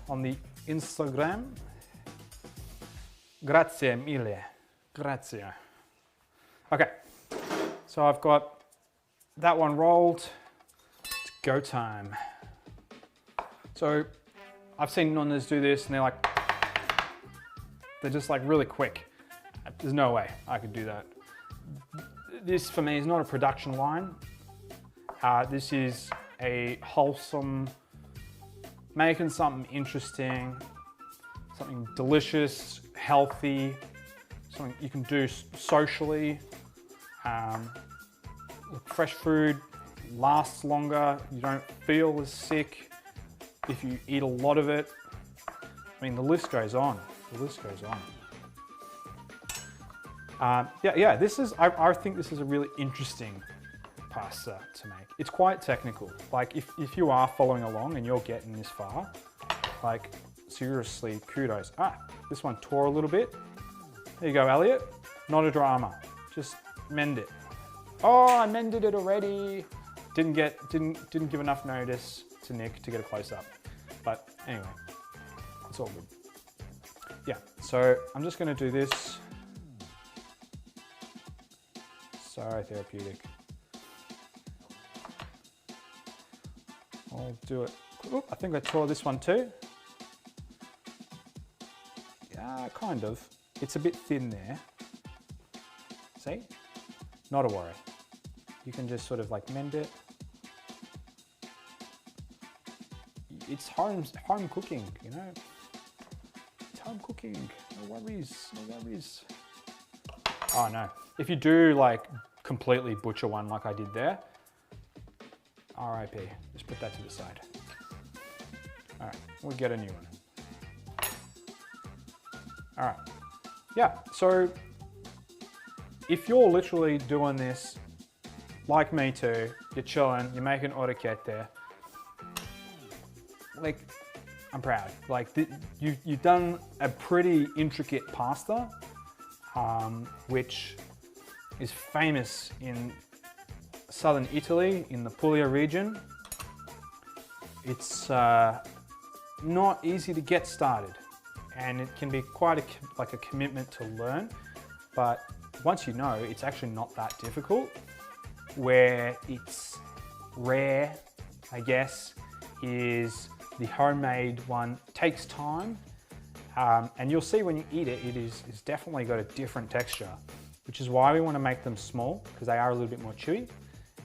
Speaker 1: on the Instagram. Grazie mille, grazie. Okay, so I've got that one rolled. It's go time. So I've seen nonnas do this and they're just like really quick. There's no way I could do that. this for me is not a production line. This is a wholesome, making something interesting, something delicious, healthy, something you can do socially. Fresh food lasts longer, you don't feel as sick if you eat a lot of it. I mean, the list goes on, the list goes on. Yeah, this is, I think this is a really interesting pasta to make. It's quite technical. Like if you are following along and you're getting this far, like seriously, kudos. This one tore a little bit. There you go, Elliot. Not a drama, just mend it. Oh, I mended it already. Didn't give enough notice to Nick to get a close up. But anyway, it's all good. Yeah, so I'm just gonna do this. So therapeutic. I'll do it. Ooh, I think I tore this one too. Yeah, kind of. It's a bit thin there. See? Not a worry. You can just sort of like mend it. It's home cooking, you know? It's home cooking, no worries, no worries. Oh no, if you do like completely butcher one like I did there, RIP, just put that to the side. All right, we'll get a new one. All right, yeah, so if you're literally doing this, like me too, you're chilling, you're making orecchiette, like, I'm proud. Like, you've done a pretty intricate pasta, which is famous in southern Italy, in the Puglia region. It's not easy to get started, and it can be quite a commitment to learn, but once you know, it's actually not that difficult. Where it's rare, I guess, is the homemade one. Takes time, and you'll see when you eat it, it's definitely got a different texture, which is why we want to make them small, because they are a little bit more chewy,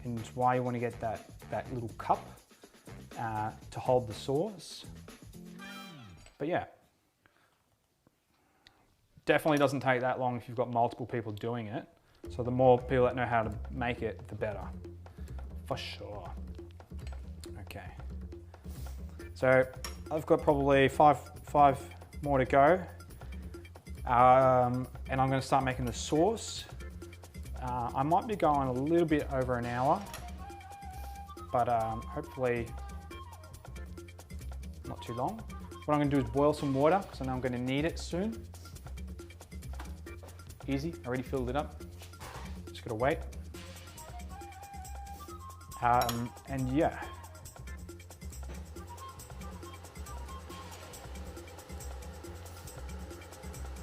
Speaker 1: and it's why you want to get that little cup to hold the sauce. But yeah, definitely doesn't take that long if you've got multiple people doing it. So the more people that know how to make it, the better, for sure. Okay. So I've got probably five more to go. And I'm gonna start making the sauce. I might be going a little bit over an hour, but hopefully not too long. What I'm gonna do is boil some water, because I know I'm gonna need it soon. Easy, I already filled it up. Just gotta wait. And yeah.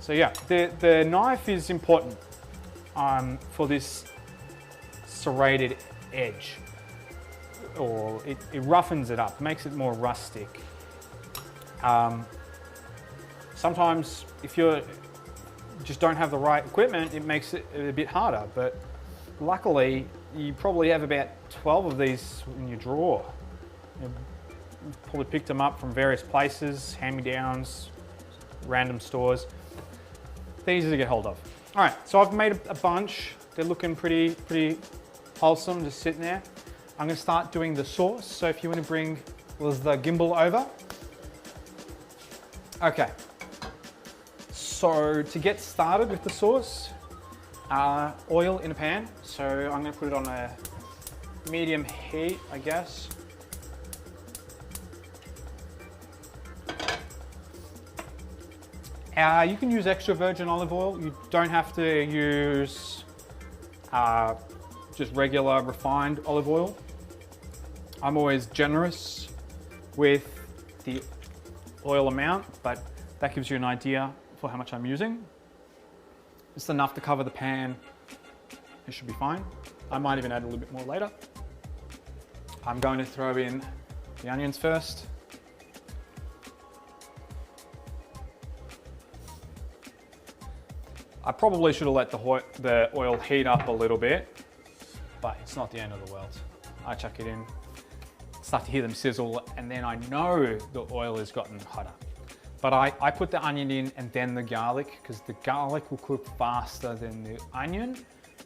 Speaker 1: So yeah, the knife is important for this serrated edge, or it roughens it up, makes it more rustic. Sometimes if you just don't have the right equipment, it makes it a bit harder, but luckily you probably have about 12 of these in your drawer. You've probably picked them up from various places, hand-me-downs, random stores. They're easy to get hold of. All right, so I've made a bunch. They're looking pretty wholesome, just sitting there. I'm gonna start doing the sauce. So if you wanna bring the gimbal over. Okay, so to get started with the sauce, oil in a pan. So I'm gonna put it on a medium heat, I guess. You can use extra virgin olive oil. You don't have to use just regular refined olive oil. I'm always generous with the oil amount, but that gives you an idea for how much I'm using. Just enough to cover the pan. It should be fine. I might even add a little bit more later. I'm going to throw in the onions first. I probably should have let the oil heat up a little bit, but it's not the end of the world. I chuck it in, start to hear them sizzle, and then I know the oil has gotten hotter. But I put the onion in and then the garlic, because the garlic will cook faster than the onion,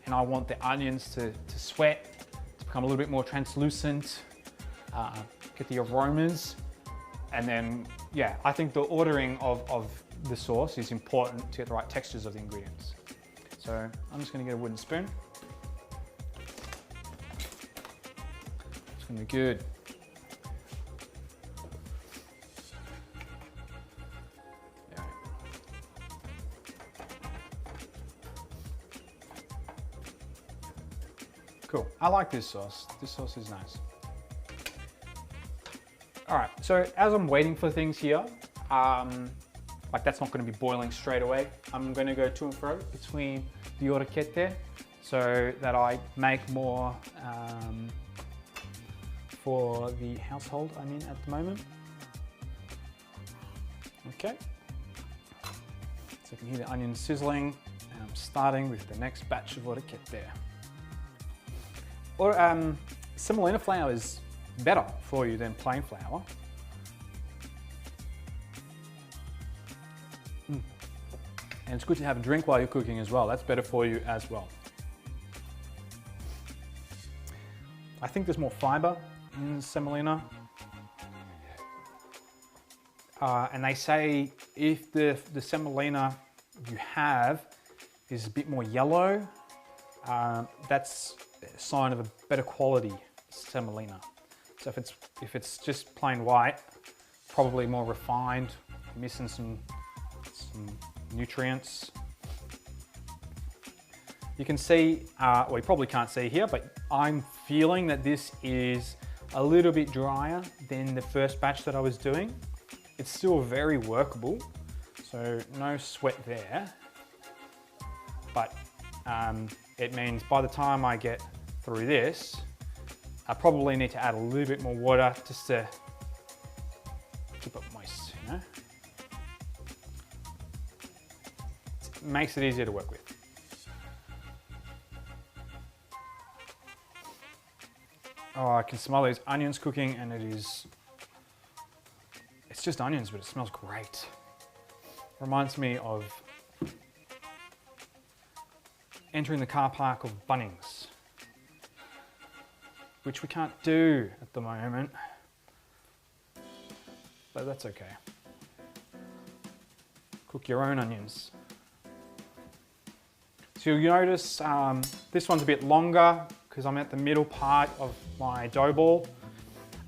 Speaker 1: and I want the onions to sweat, to become a little bit more translucent, get the aromas. And then, yeah, I think the ordering of the sauce is important to get the right textures of the ingredients. So I'm just gonna get a wooden spoon. It's gonna be good. Cool, I like this sauce. This sauce is nice. All right, so as I'm waiting for things here, like that's not gonna be boiling straight away. I'm gonna go to and fro between the orecchiette so that I make more for the household I'm in at the moment. Okay, so you can hear the onions sizzling, and I'm starting with the next batch of orecchiette. Or semolina flour is better for you than plain flour. And it's good to have a drink while you're cooking as well. That's better for you as well. I think there's more fiber in semolina. And they say if the semolina you have is a bit more yellow, that's a sign of a better quality semolina. So if it's just plain white, probably more refined, missing some nutrients. You can see, well, you probably can't see here, but I'm feeling that this is a little bit drier than the first batch that I was doing. It's still very workable, so no sweat there. But it means by the time I get through this, I probably need to add a little bit more water just to keep it moist, you know? It makes it easier to work with. Oh, I can smell these onions cooking, and it's just onions, but it smells great. Reminds me of entering the car park of Bunnings, which we can't do at the moment, but that's okay. Cook your own onions. So you'll notice this one's a bit longer because I'm at the middle part of my dough ball.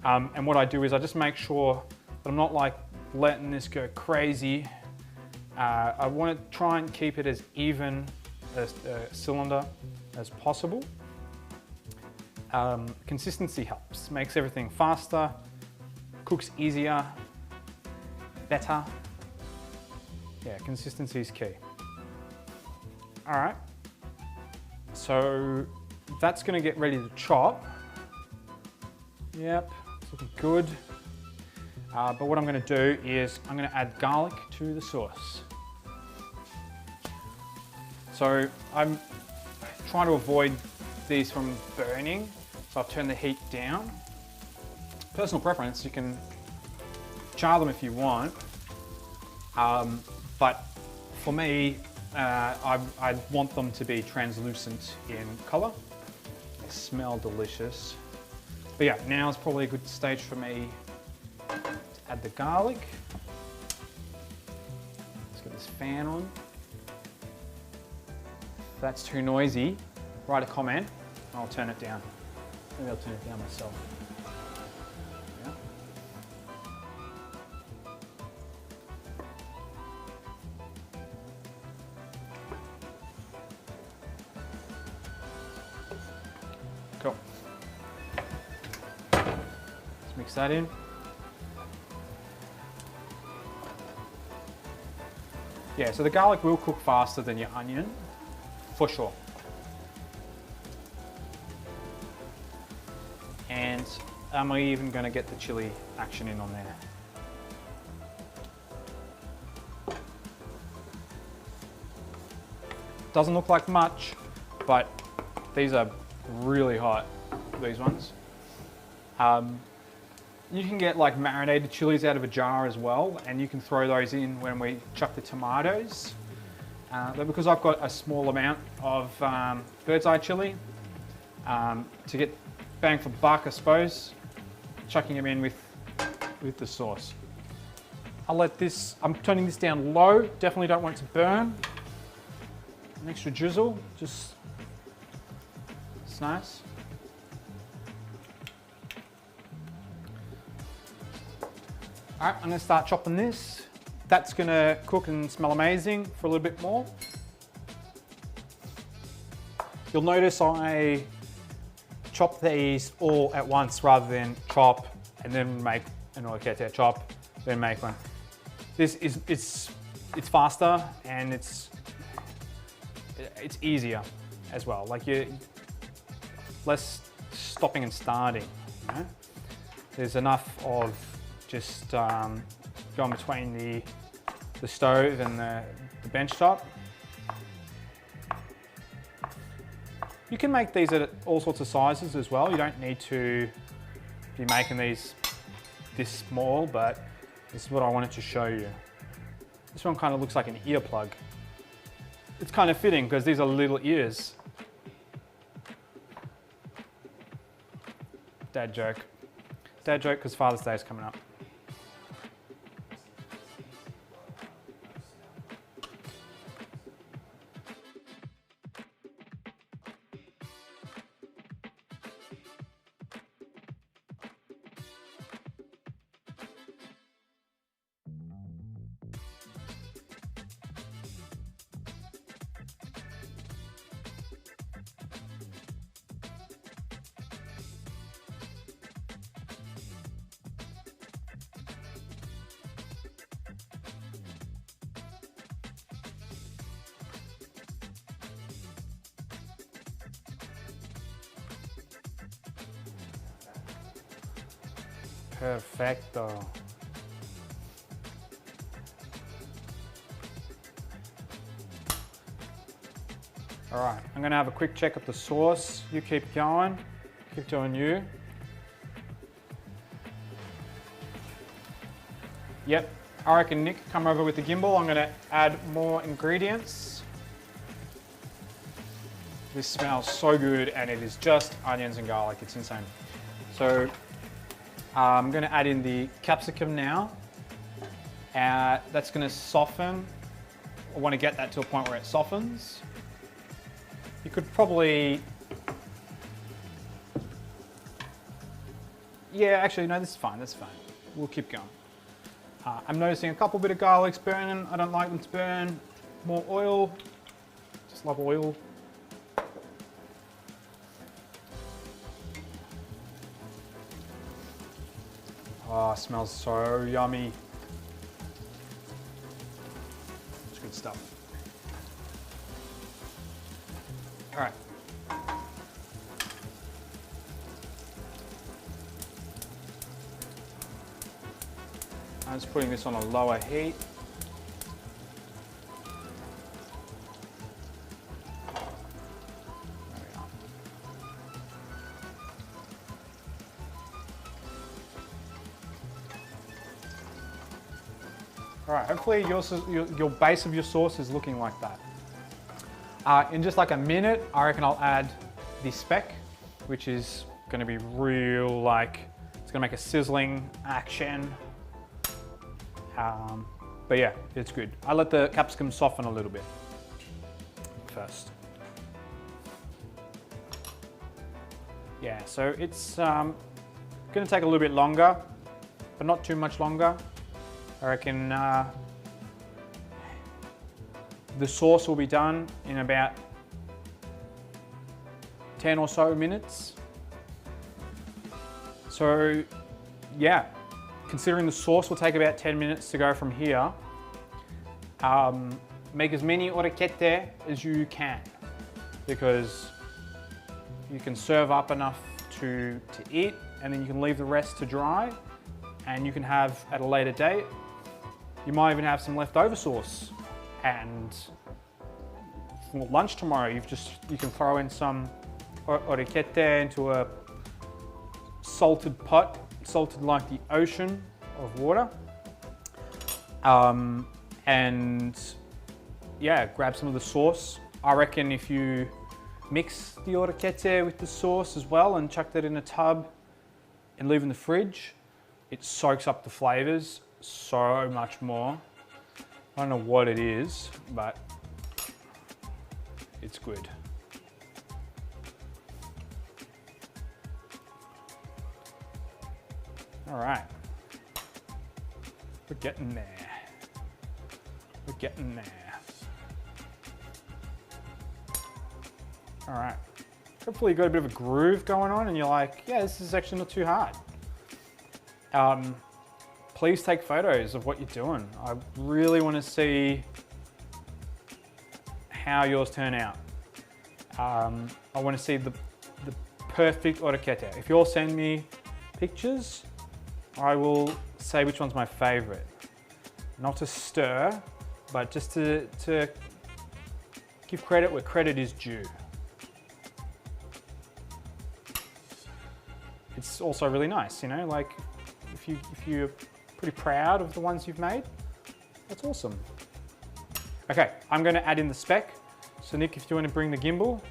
Speaker 1: And what I do is I just make sure that I'm not like letting this go crazy. I want to try and keep it as even a cylinder as possible. Consistency helps, makes everything faster, cooks easier, better. Yeah, consistency is key. All right, so that's gonna get ready to chop. Yep, it's looking good. But what I'm gonna do is I'm gonna add garlic to the sauce. So I'm trying to avoid these from burning, so I've turned the heat down. Personal preference, you can char them if you want, but for me, I want them to be translucent in color. They smell delicious. But yeah, now is probably a good stage for me to add the garlic. Let's get this fan on. If that's too noisy, write a comment, and I'll turn it down. Maybe I'll turn it down myself. Yeah. Cool. Let's mix that in. Yeah, so the garlic will cook faster than your onion, for sure. And I'm even going to get the chili action in on there. Doesn't look like much, but these are really hot, these ones. You can get like marinated chilies out of a jar as well, and you can throw those in when we chuck the tomatoes. But because I've got a small amount of bird's eye chili, to get bang for buck, I suppose, chucking them in with the sauce. I'm turning this down low, definitely don't want it to burn. An extra drizzle, it's nice. All right, I'm gonna start chopping this. That's gonna cook and smell amazing for a little bit more. You'll notice I chop these all at once rather than chop and then make an orecchiette, chop, then make one. It's faster and it's easier as well. Like you're less stopping and starting, you know? There's enough of just going between the stove and the bench top. You can make these at all sorts of sizes as well. You don't need to be making these this small, but this is what I wanted to show you. This one kind of looks like an earplug. It's kind of fitting because these are little ears. Dad joke. Dad joke because Father's Day is coming up. Perfecto. All right, I'm gonna have a quick check of the sauce. You keep going, keep doing you. Yep, I reckon Nick, come over with the gimbal. I'm gonna add more ingredients. This smells so good and it is just onions and garlic, it's insane. So I'm gonna add in the capsicum now. That's gonna soften. I wanna get that to a point where it softens. You could probably, yeah, actually, no, this is fine, that's fine. We'll keep going. I'm noticing a couple bit of garlics burning. I don't like them to burn. More oil, just love oil. Oh, it smells so yummy. It's good stuff. All right. I'm just putting this on a lower heat. All right, hopefully your base of your sauce is looking like that. In just like a minute, I reckon I'll add the speck, which is gonna be real, like, it's gonna make a sizzling action. But yeah, it's good. I let the capsicum soften a little bit first. Yeah, so it's gonna take a little bit longer, but not too much longer. I reckon the sauce will be done in about 10 or so minutes. So yeah, considering the sauce will take about 10 minutes to go from here, make as many orecchiette as you can, because you can serve up enough to eat, and then you can leave the rest to dry, and you can have at a later date. You might even have some leftover sauce, and for lunch tomorrow, you can throw in some orecchiette into a salted pot, salted like the ocean of water. And yeah, grab some of the sauce. I reckon if you mix the orecchiette with the sauce as well and chuck that in a tub and leave in the fridge, it soaks up the flavors so much more. I don't know what it is, but it's good. All right, we're getting there. We're getting there. All right, hopefully you got a bit of a groove going on and you're like, yeah, this is actually not too hard. Please take photos of what you're doing. I really want to see how yours turn out. I want to see the perfect orecchiette. If you all send me pictures, I will say which one's my favorite. Not to stir, but just to give credit where credit is due. It's also really nice, you know, like if you're pretty proud of the ones you've made, that's awesome. Okay, I'm going to add in the spec. So Nick, if you want to bring the gimbal,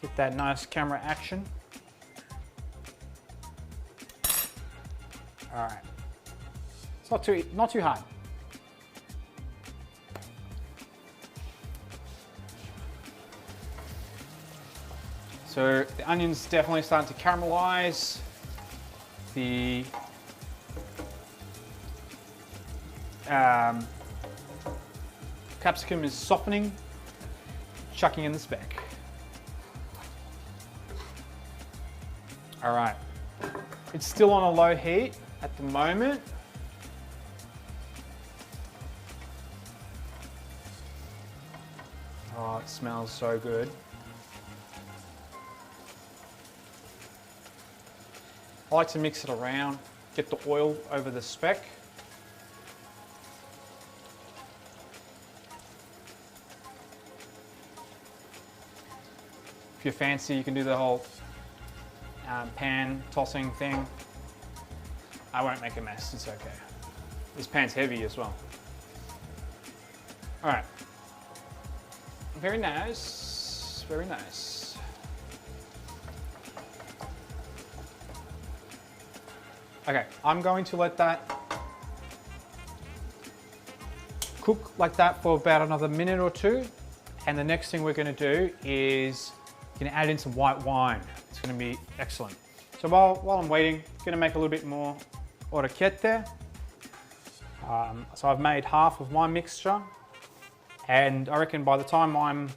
Speaker 1: get that nice camera action. All right, it's not too hard. So the onion's definitely starting to caramelize. The capsicum is softening, chucking in the spec. All right, it's still on a low heat at the moment. Oh, it smells so good. I like to mix it around, get the oil over the spec. If you're fancy, you can do the whole pan tossing thing. I won't make a mess, it's okay. This pan's heavy as well. All right. Very nice, very nice. Okay, I'm going to let that cook like that for about another minute or two. And the next thing we're gonna do is gonna add in some white wine. It's gonna be excellent. So while I'm waiting, I'm gonna make a little bit more orecchiette. So I've made half of my mixture. And I reckon by the time I'm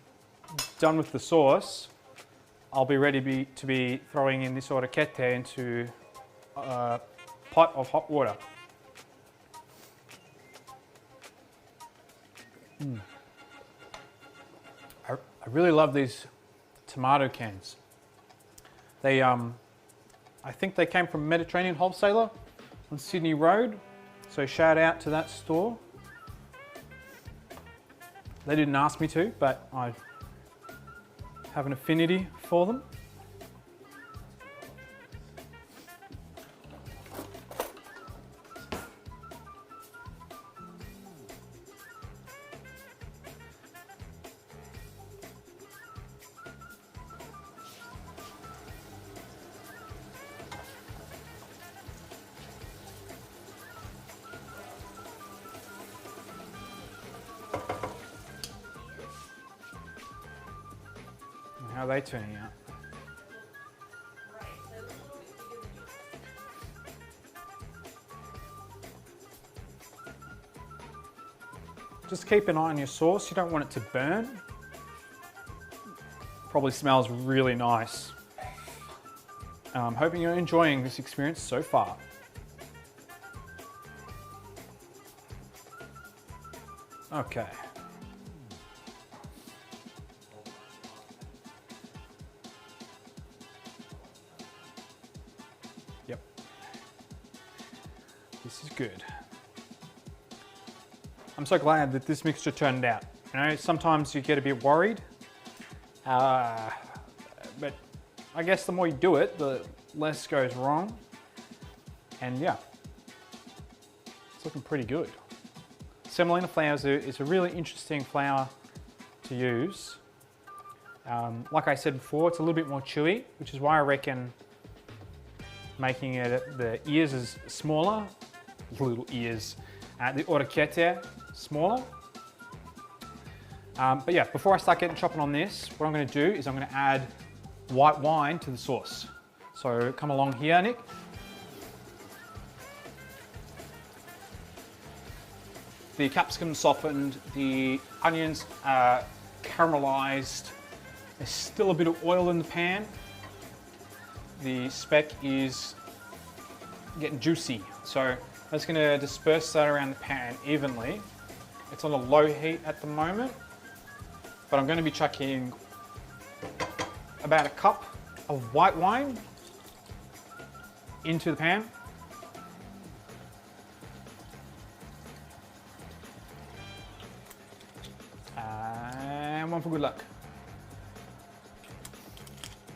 Speaker 1: done with the sauce, I'll be ready to be throwing in this orecchiette into pot of hot water. I really love these tomato cans. They, I think they came from Mediterranean Wholesaler on Sydney Road. So shout out to that store. They didn't ask me to, but I have an affinity for them. How are they turning out? Just keep an eye on your sauce. You don't want it to burn. Probably smells really nice. I'm hoping you're enjoying this experience so far. Okay. Yep. This is good. I'm so glad that this mixture turned out. You know, sometimes you get a bit worried but I guess the more you do it, the less goes wrong. And yeah, it's looking pretty good. Semolina flour is a really interesting flour to use. Like I said before, it's a little bit more chewy, which is why I reckon making it, the ears is smaller, little ears, the orecchiette smaller. But yeah, before I start getting chopping on this, what I'm going to do is I'm going to add white wine to the sauce. So come along here, Nick. The capsicum softened, the onions are caramelized. There's still a bit of oil in the pan. The speck is getting juicy. So I'm just gonna disperse that around the pan evenly. It's on a low heat at the moment, but I'm gonna be chucking about a cup of white wine into the pan. And one for good luck.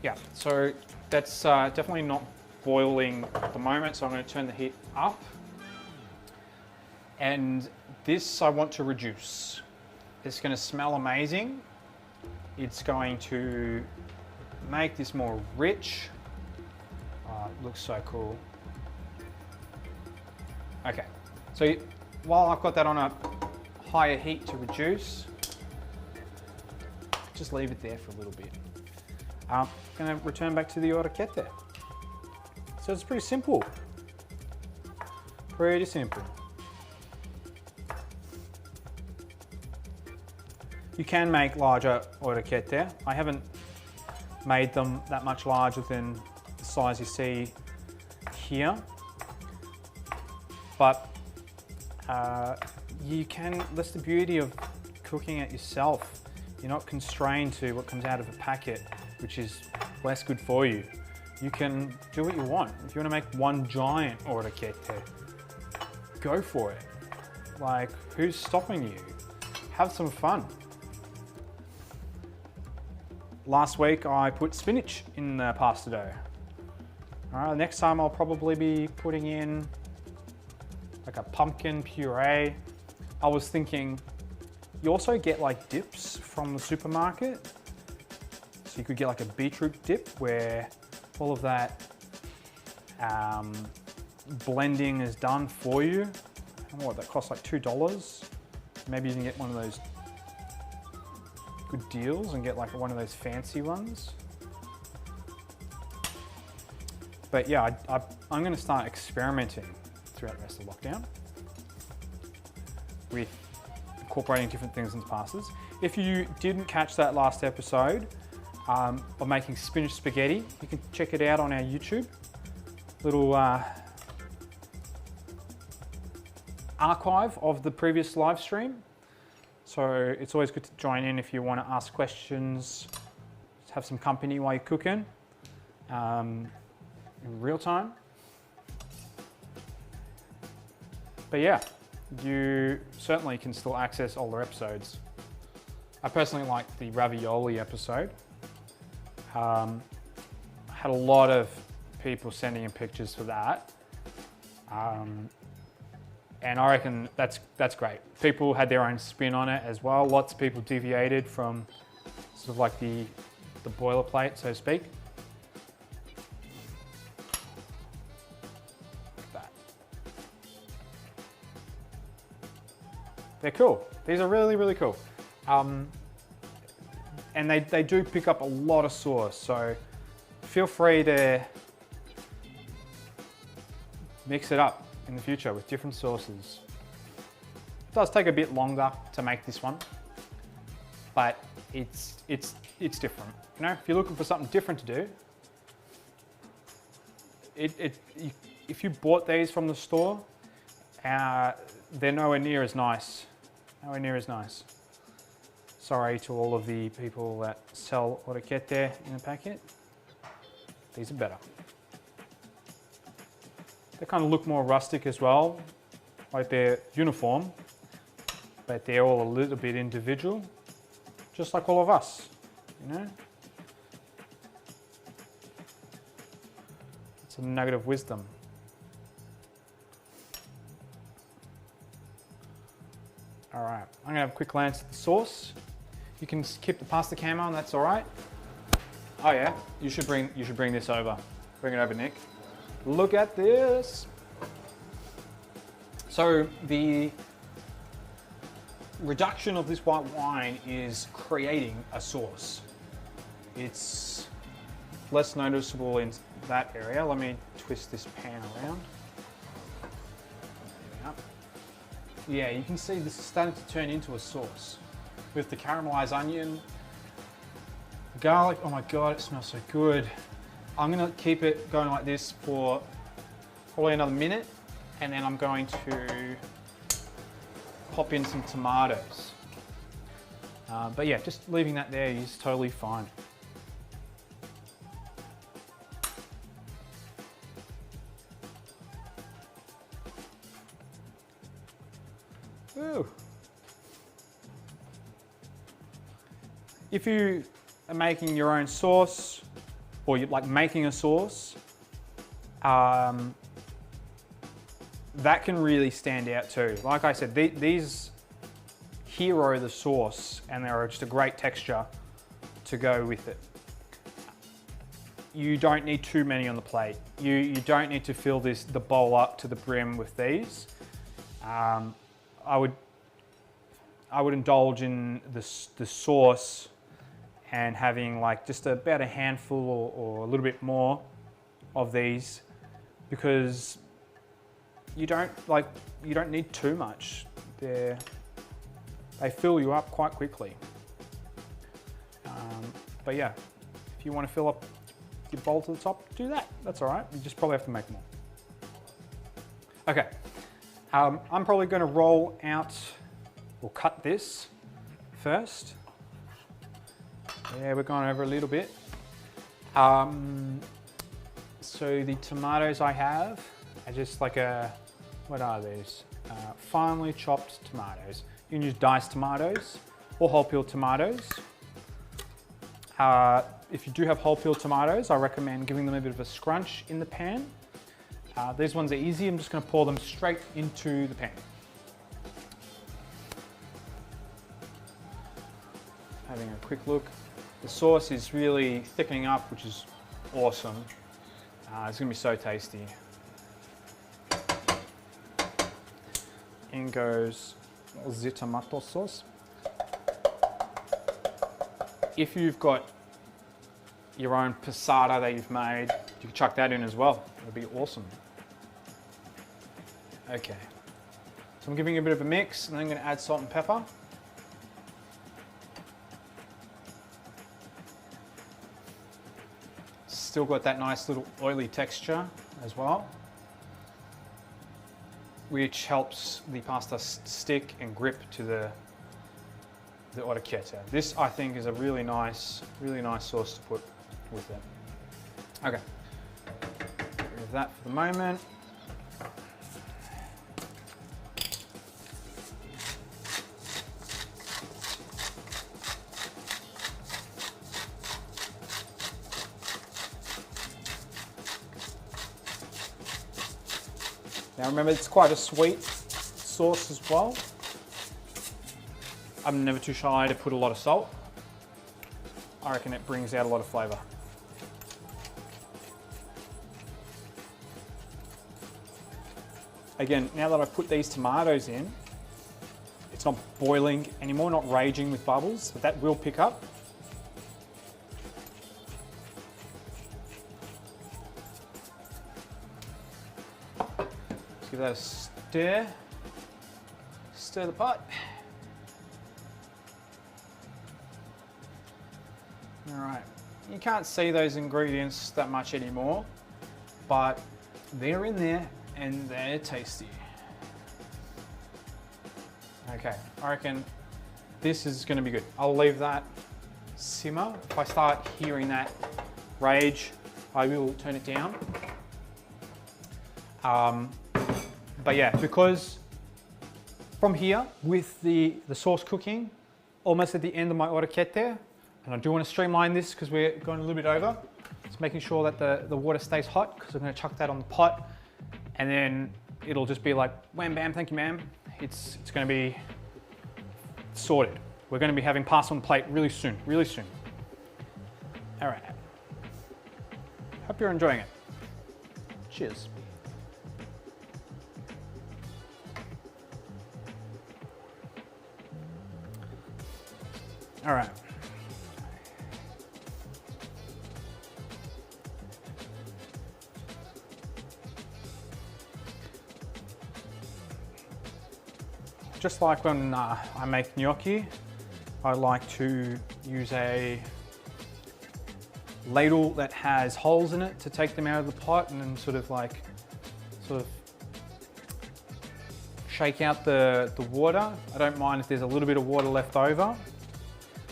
Speaker 1: Yeah, so that's definitely not boiling at the moment, so I'm going to turn the heat up. And this I want to reduce. It's going to smell amazing. It's going to make this more rich. Oh, it looks so cool. Okay, so while I've got that on a higher heat to reduce, just leave it there for a little bit. I'm going to return back to the orecchiette. So it's pretty simple. Pretty simple. You can make larger orecchiette. I haven't made them that much larger than the size you see here. But you can, that's the beauty of cooking it yourself. You're not constrained to what comes out of a packet, which is less good for you. You can do what you want. If you want to make one giant orecchiette, go for it. Like, who's stopping you? Have some fun. Last week I put spinach in the pasta dough. All right, next time I'll probably be putting in like a pumpkin puree. I was thinking, you also get like dips from the supermarket. So you could get like a beetroot dip where all of that blending is done for you. I don't know what that costs, like $2. Maybe you can get one of those good deals and get like one of those fancy ones. But yeah, I'm going to start experimenting throughout the rest of lockdown with incorporating different things into pastas. If you didn't catch that last episode of making spinach spaghetti, you can check it out on our YouTube. Little archive of the previous live stream. So it's always good to join in if you want to ask questions, have some company while you're cooking in real time. But yeah, you certainly can still access older episodes. I personally like the ravioli episode. Had a lot of people sending in pictures for that. And I reckon that's great. People had their own spin on it as well. Lots of people deviated from sort of like the boilerplate, so to speak. Look at that. They're cool. These are really, really cool. And they do pick up a lot of sauce, so feel free to mix it up in the future with different sauces. It does take a bit longer to make this one, but it's different. You know, if you're looking for something different to do, if you bought these from the store, they're nowhere near as nice. Nowhere near as nice. Sorry to all of the people that sell orecchiette in a packet. These are better. They kind of look more rustic as well, like they're uniform, but they're all a little bit individual, just like all of us, you know? It's a nugget of wisdom. All right, I'm gonna have a quick glance at the sauce. You can skip the pasta camo, and that's all right. Oh yeah, you should bring this over. Bring it over, Nick. Look at this. So the reduction of this white wine is creating a sauce. It's less noticeable in that area. Let me twist this pan around. Yeah, you can see this is starting to turn into a sauce with the caramelized onion, garlic. Oh my God, it smells so good. I'm gonna keep it going like this for probably another minute, and then I'm going to pop in some tomatoes. But yeah, just leaving that there is totally fine. Ooh. If you are making your own sauce, or you're like making a sauce, that can really stand out too. Like I said, these hero the sauce, and they're just a great texture to go with it. You don't need too many on the plate. You don't need to fill the bowl up to the brim with these. I would indulge in the sauce and having like just about a handful or a little bit more of these, because you don't need too much. They fill you up quite quickly. But yeah, if you want to fill up your bowl to the top, do that. That's all right. You just probably have to make more. Okay. I'm probably going to roll out or cut this first. Yeah, we're going over a little bit. So the tomatoes I have are just like what are these? Finely chopped tomatoes. You can use diced tomatoes or whole peeled tomatoes. If you do have whole peeled tomatoes, I recommend giving them a bit of a scrunch in the pan. These ones are easy. I'm just going to pour them straight into the pan. Having a quick look. The sauce is really thickening up, which is awesome. It's going to be so tasty. In goes the tomato sauce. If you've got your own passata that you've made, you can chuck that in as well. It'll be awesome. Okay, so I'm giving it a bit of a mix, and then I'm going to add salt and pepper. Still got that nice little oily texture as well, which helps the pasta stick and grip to the orecchiette. This, I think, is a really nice sauce to put with it. Okay, get rid of that for the moment. Now remember, it's quite a sweet sauce as well. I'm never too shy to put a lot of salt. I reckon it brings out a lot of flavour. Again, now that I've put these tomatoes in, it's not boiling anymore, not raging with bubbles, but that will pick up. Let's give that a stir. Stir the pot. All right, you can't see those ingredients that much anymore, but they're in there and they're tasty. Okay, I reckon this is gonna be good. I'll leave that simmer. If I start hearing that rage, I will turn it down. But yeah, because from here, with the sauce cooking, almost at the end of my orecchiette, and I do want to streamline this because we're going a little bit over. Just making sure that the water stays hot because I'm going to chuck that on the pot, and then it'll just be like wham bam, thank you ma'am. It's going to be sorted. We're going to be having pasta on the plate really soon, really soon. All right. Hope you're enjoying it. Cheers. All right. Just like when I make gnocchi, I like to use a ladle that has holes in it to take them out of the pot, and then sort of shake out the water. I don't mind if there's a little bit of water left over.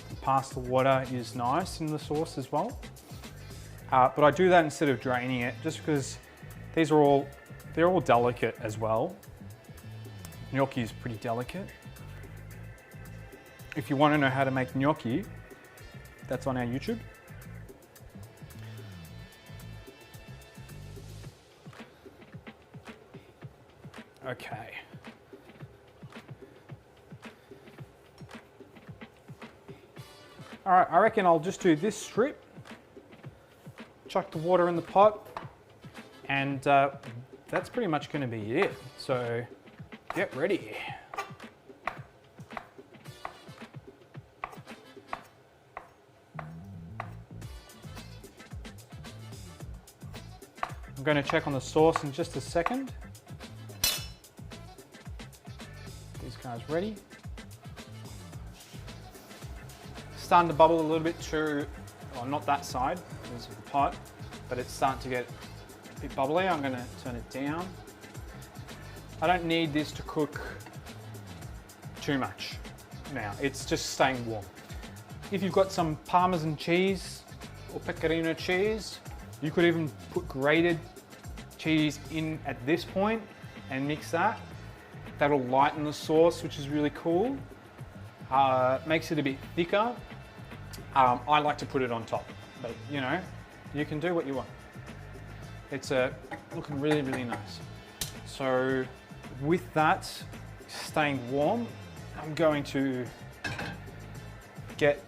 Speaker 1: The pasta water is nice in the sauce as well. But I do that instead of draining it, just because they're all delicate as well. Gnocchi is pretty delicate. If you want to know how to make gnocchi, that's on our YouTube. Okay. All right, I reckon I'll just do this strip, chuck the water in the pot, and that's pretty much going to be it. So get ready. I'm going to check on the sauce in just a second. These guys ready. Starting to bubble a little bit too, well, not that side, this is the pot, but it's starting to get a bit bubbly. I'm going to turn it down. I don't need this to cook too much now. It's just staying warm. If you've got some Parmesan cheese or pecorino cheese, you could even put grated cheese in at this point and mix that. That'll lighten the sauce, which is really cool. Makes it a bit thicker. I like to put it on top, but you know, you can do what you want. It's looking really, really nice. So with that staying warm, I'm going to get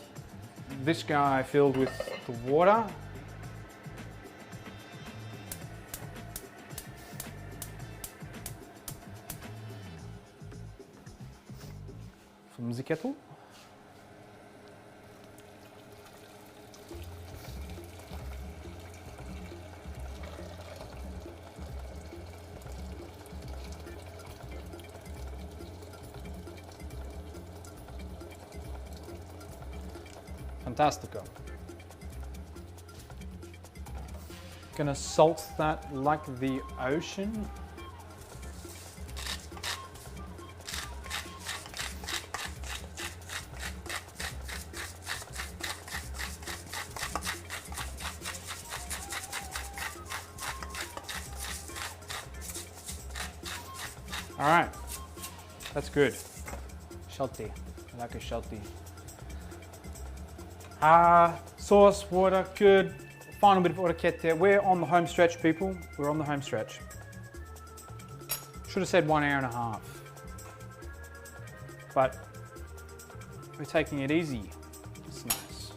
Speaker 1: this guy filled with the water. From the kettle. Fantastico. Gonna salt that like the ocean. All right, that's good. Shelty, I like a shelty. Sauce, water, good. Final bit of orecchiette. We're on the home stretch, people. We're on the home stretch. Should have said 1 hour and a half. But we're taking it easy. It's nice.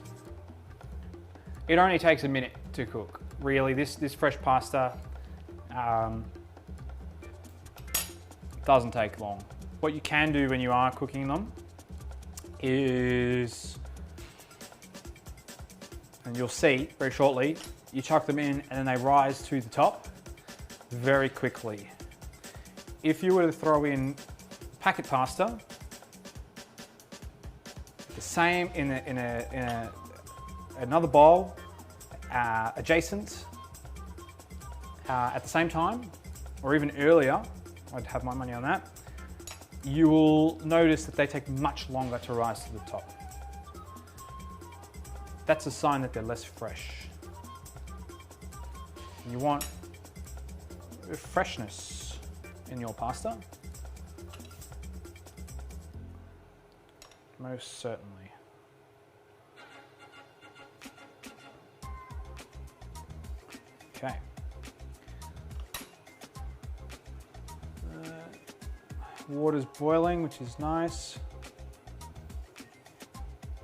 Speaker 1: It only takes a minute to cook. Really, this fresh pasta doesn't take long. What you can do when you are cooking them is, and you'll see very shortly, you chuck them in and then they rise to the top very quickly. If you were to throw in packet pasta, the same in another bowl, adjacent, at the same time, or even earlier, I'd have my money on that, you will notice that they take much longer to rise to the top. That's a sign that they're less fresh. You want freshness in your pasta. Most certainly. Okay. Water's boiling, which is nice.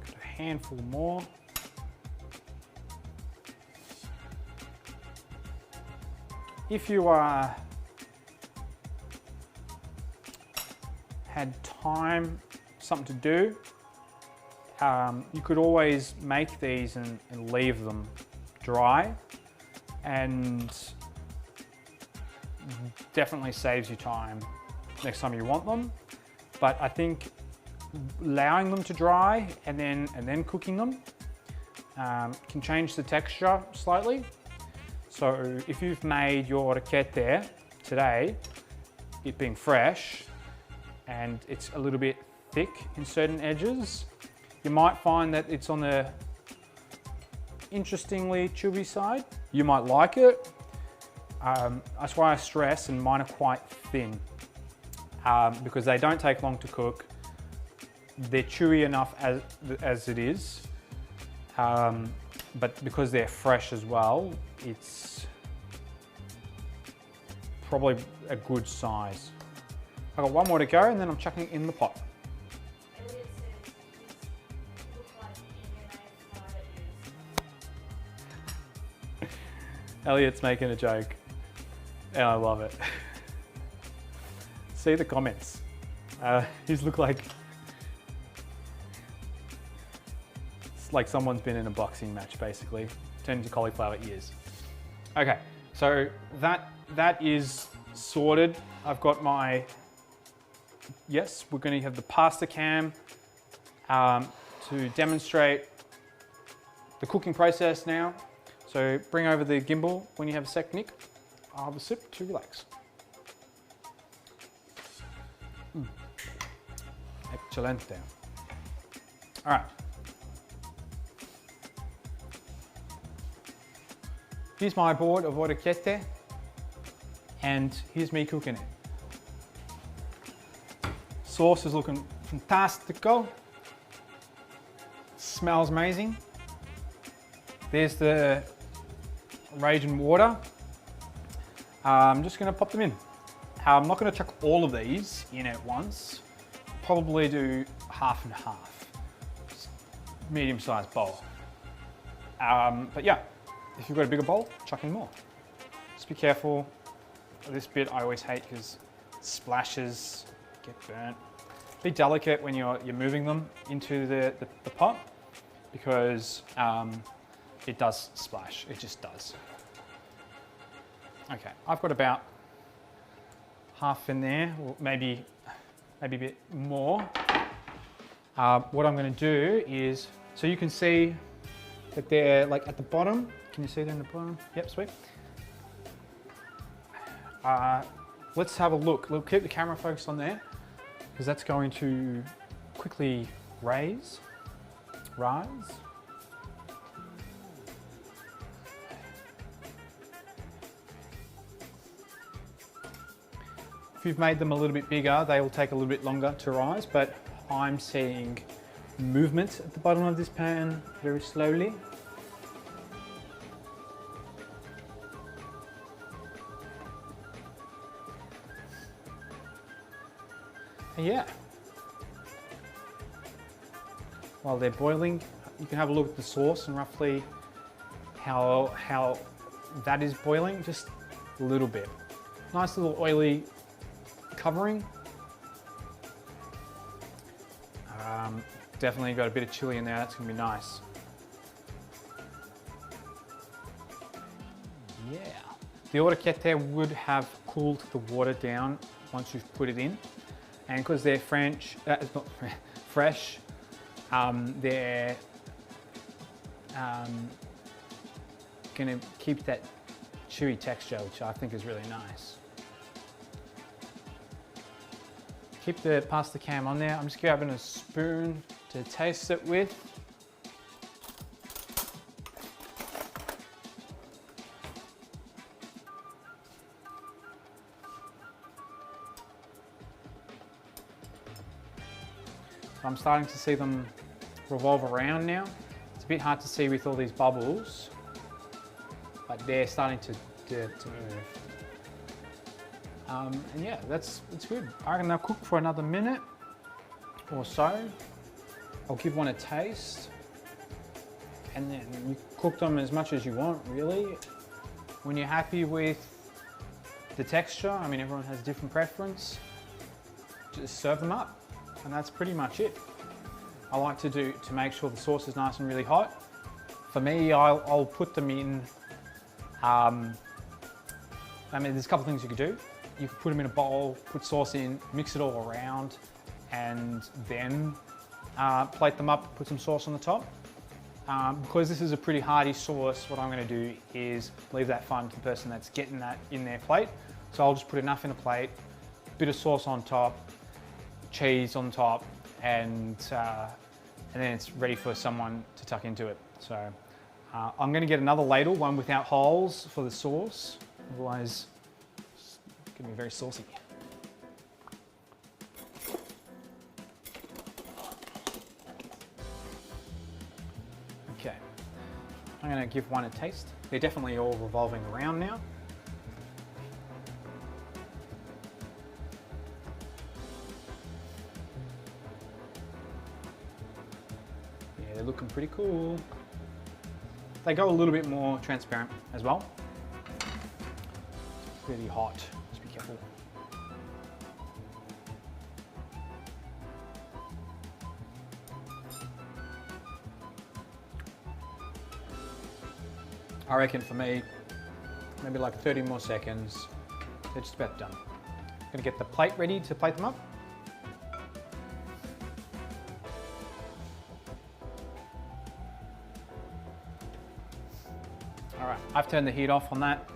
Speaker 1: Got a handful more. If you had time, something to do, you could always make these and leave them dry, and definitely saves you time next time you want them. But I think allowing them to dry and then cooking them can change the texture slightly. So if you've made your orecchiette today, it being fresh, and it's a little bit thick in certain edges, you might find that it's on the interestingly chewy side. You might like it. That's why I stress, and mine are quite thin because they don't take long to cook. They're chewy enough as it is, but because they're fresh as well, it's probably a good size. I've got one more to go, and then I'm chucking it in the pot. Elliot's making a joke, and I love it. See the comments. These look like it's like someone's been in a boxing match, basically, turned into cauliflower ears. Okay, so that is sorted. I've got my, yes, we're going to have the pasta cam to demonstrate the cooking process now. So bring over the gimbal when you have a sec, Nick. I'll have a sip to relax. Excelente. All right. Here's my board of orecchiette, and here's me cooking it. Sauce is looking fantastico. Smells amazing. There's the raging water. I'm just gonna pop them in. I'm not gonna chuck all of these in at once. Probably do half and half. Medium-sized bowl. But yeah, if you've got a bigger bowl, chuck in more. Just be careful. This bit I always hate because splashes, get burnt. Be delicate when you're moving them into the pot, because it does splash, it just does. Okay, I've got about half in there, or maybe a bit more. What I'm going to do is, so you can see that they're like at the bottom. Can you see them at the bottom? Yep, sweet. Let's have a look. We'll keep the camera focused on there, because that's going to quickly rise. If you've made them a little bit bigger, they will take a little bit longer to rise, but I'm seeing movement at the bottom of this pan very slowly. And yeah. While they're boiling, you can have a look at the sauce and roughly how that is boiling, just a little bit. Nice little oily covering. Definitely got a bit of chili in there, that's gonna be nice. Yeah. The orecchiette would have cooled the water down once you've put it in. And because they're fresh, they're gonna keep that chewy texture, which I think is really nice. Keep the pasta cam on there. I'm just grabbing a spoon to taste it with. So I'm starting to see them revolve around now. It's a bit hard to see with all these bubbles, but they're starting to move. And yeah, it's good. I reckon they'll cook for another minute or so. I'll give one a taste, and then you cook them as much as you want, really. When you're happy with the texture, I mean, everyone has different preference, just serve them up, and that's pretty much it. I like to make sure the sauce is nice and really hot. For me, I'll put them in, I mean, there's a couple things you could do. You could put them in a bowl, put sauce in, mix it all around, and then plate them up, put some sauce on the top. Because this is a pretty hearty sauce, what I'm going to do is leave that fun to the person that's getting that in their plate. So I'll just put enough in a plate, bit of sauce on top, cheese on top, and then it's ready for someone to tuck into it. So I'm going to get another ladle, one without holes for the sauce, otherwise it's going to be very saucy. Okay, I'm going to give one a taste. They're definitely all revolving around now. Yeah, they're looking pretty cool. They go a little bit more transparent as well. It's really hot, just be careful. I reckon for me, maybe like 30 more seconds, they're just about done. I'm gonna get the plate ready to plate them up. All right, I've turned the heat off on that,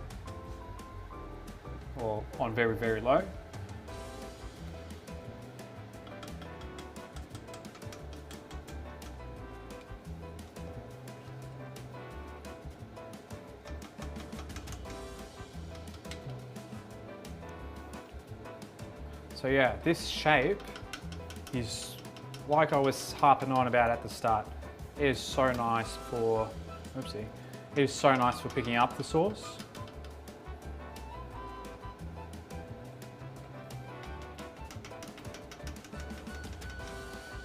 Speaker 1: or on very, very low. So yeah, this shape is like I was harping on about at the start. It is so nice for, oopsie, it is so nice for picking up the sauce.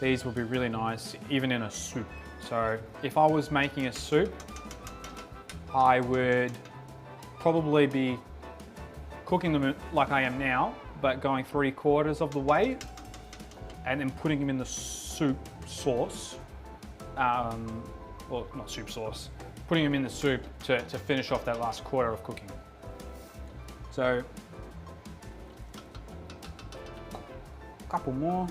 Speaker 1: These will be really nice even in a soup. So if I was making a soup, I would probably be cooking them like I am now, but going 3/4 of the way and then putting them in the soup sauce, well, not soup sauce, putting them in the soup to finish off that last quarter of cooking. So, a couple more,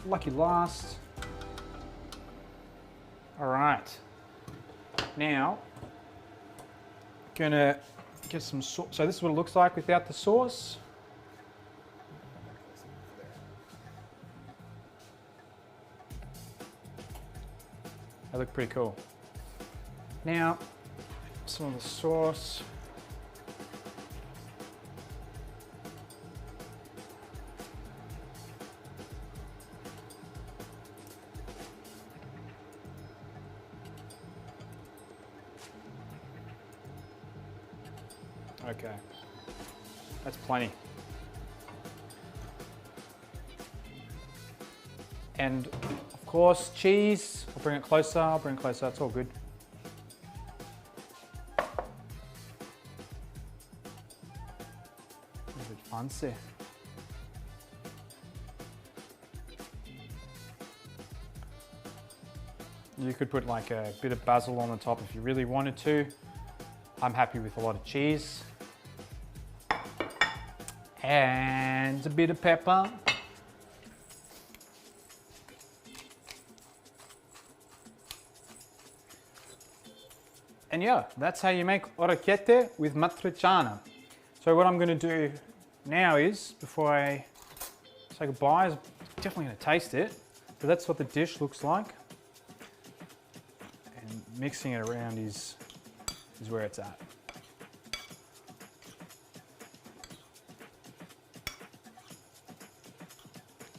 Speaker 1: lucky last. All right, now, gonna get some sauce. So this is what it looks like without the sauce. They look pretty cool. Now, some of the sauce. Okay, that's plenty. And of course, cheese. I'll bring it closer, it's all good. A bit fancy. You could put like a bit of basil on the top if you really wanted to. I'm happy with a lot of cheese. And a bit of pepper. And yeah, that's how you make orecchiette with matriciana. So what I'm going to do now is, before I say goodbye, is definitely going to taste it. So that's what the dish looks like. And mixing it around is where it's at.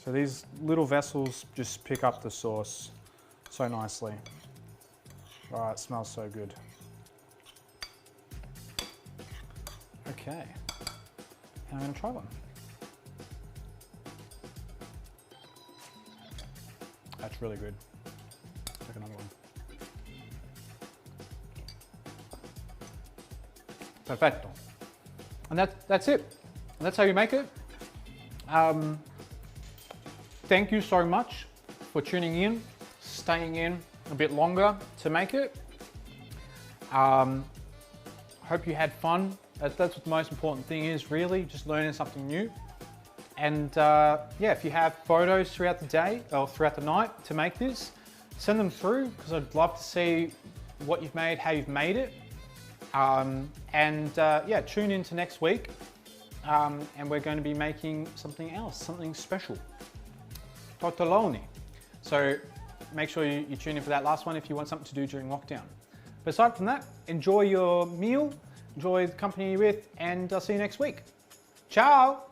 Speaker 1: So these little vessels just pick up the sauce so nicely. Oh, it smells so good. Okay, I'm gonna try one. That's really good. Take another one. Perfecto. And that's it. That's how you make it. Thank you so much for tuning in, staying in a bit longer to make it. Hope you had fun. That's what the most important thing is, really, just learning something new. And yeah, if you have photos throughout the day or throughout the night to make this, send them through, because I'd love to see what you've made, how you've made it. Yeah, tune in to next week, and we're going to be making something else, something special. Tortelloni. So make sure you tune in for that last one if you want something to do during lockdown. But aside from that, enjoy your meal, enjoy the company you're with, and I'll see you next week. Ciao!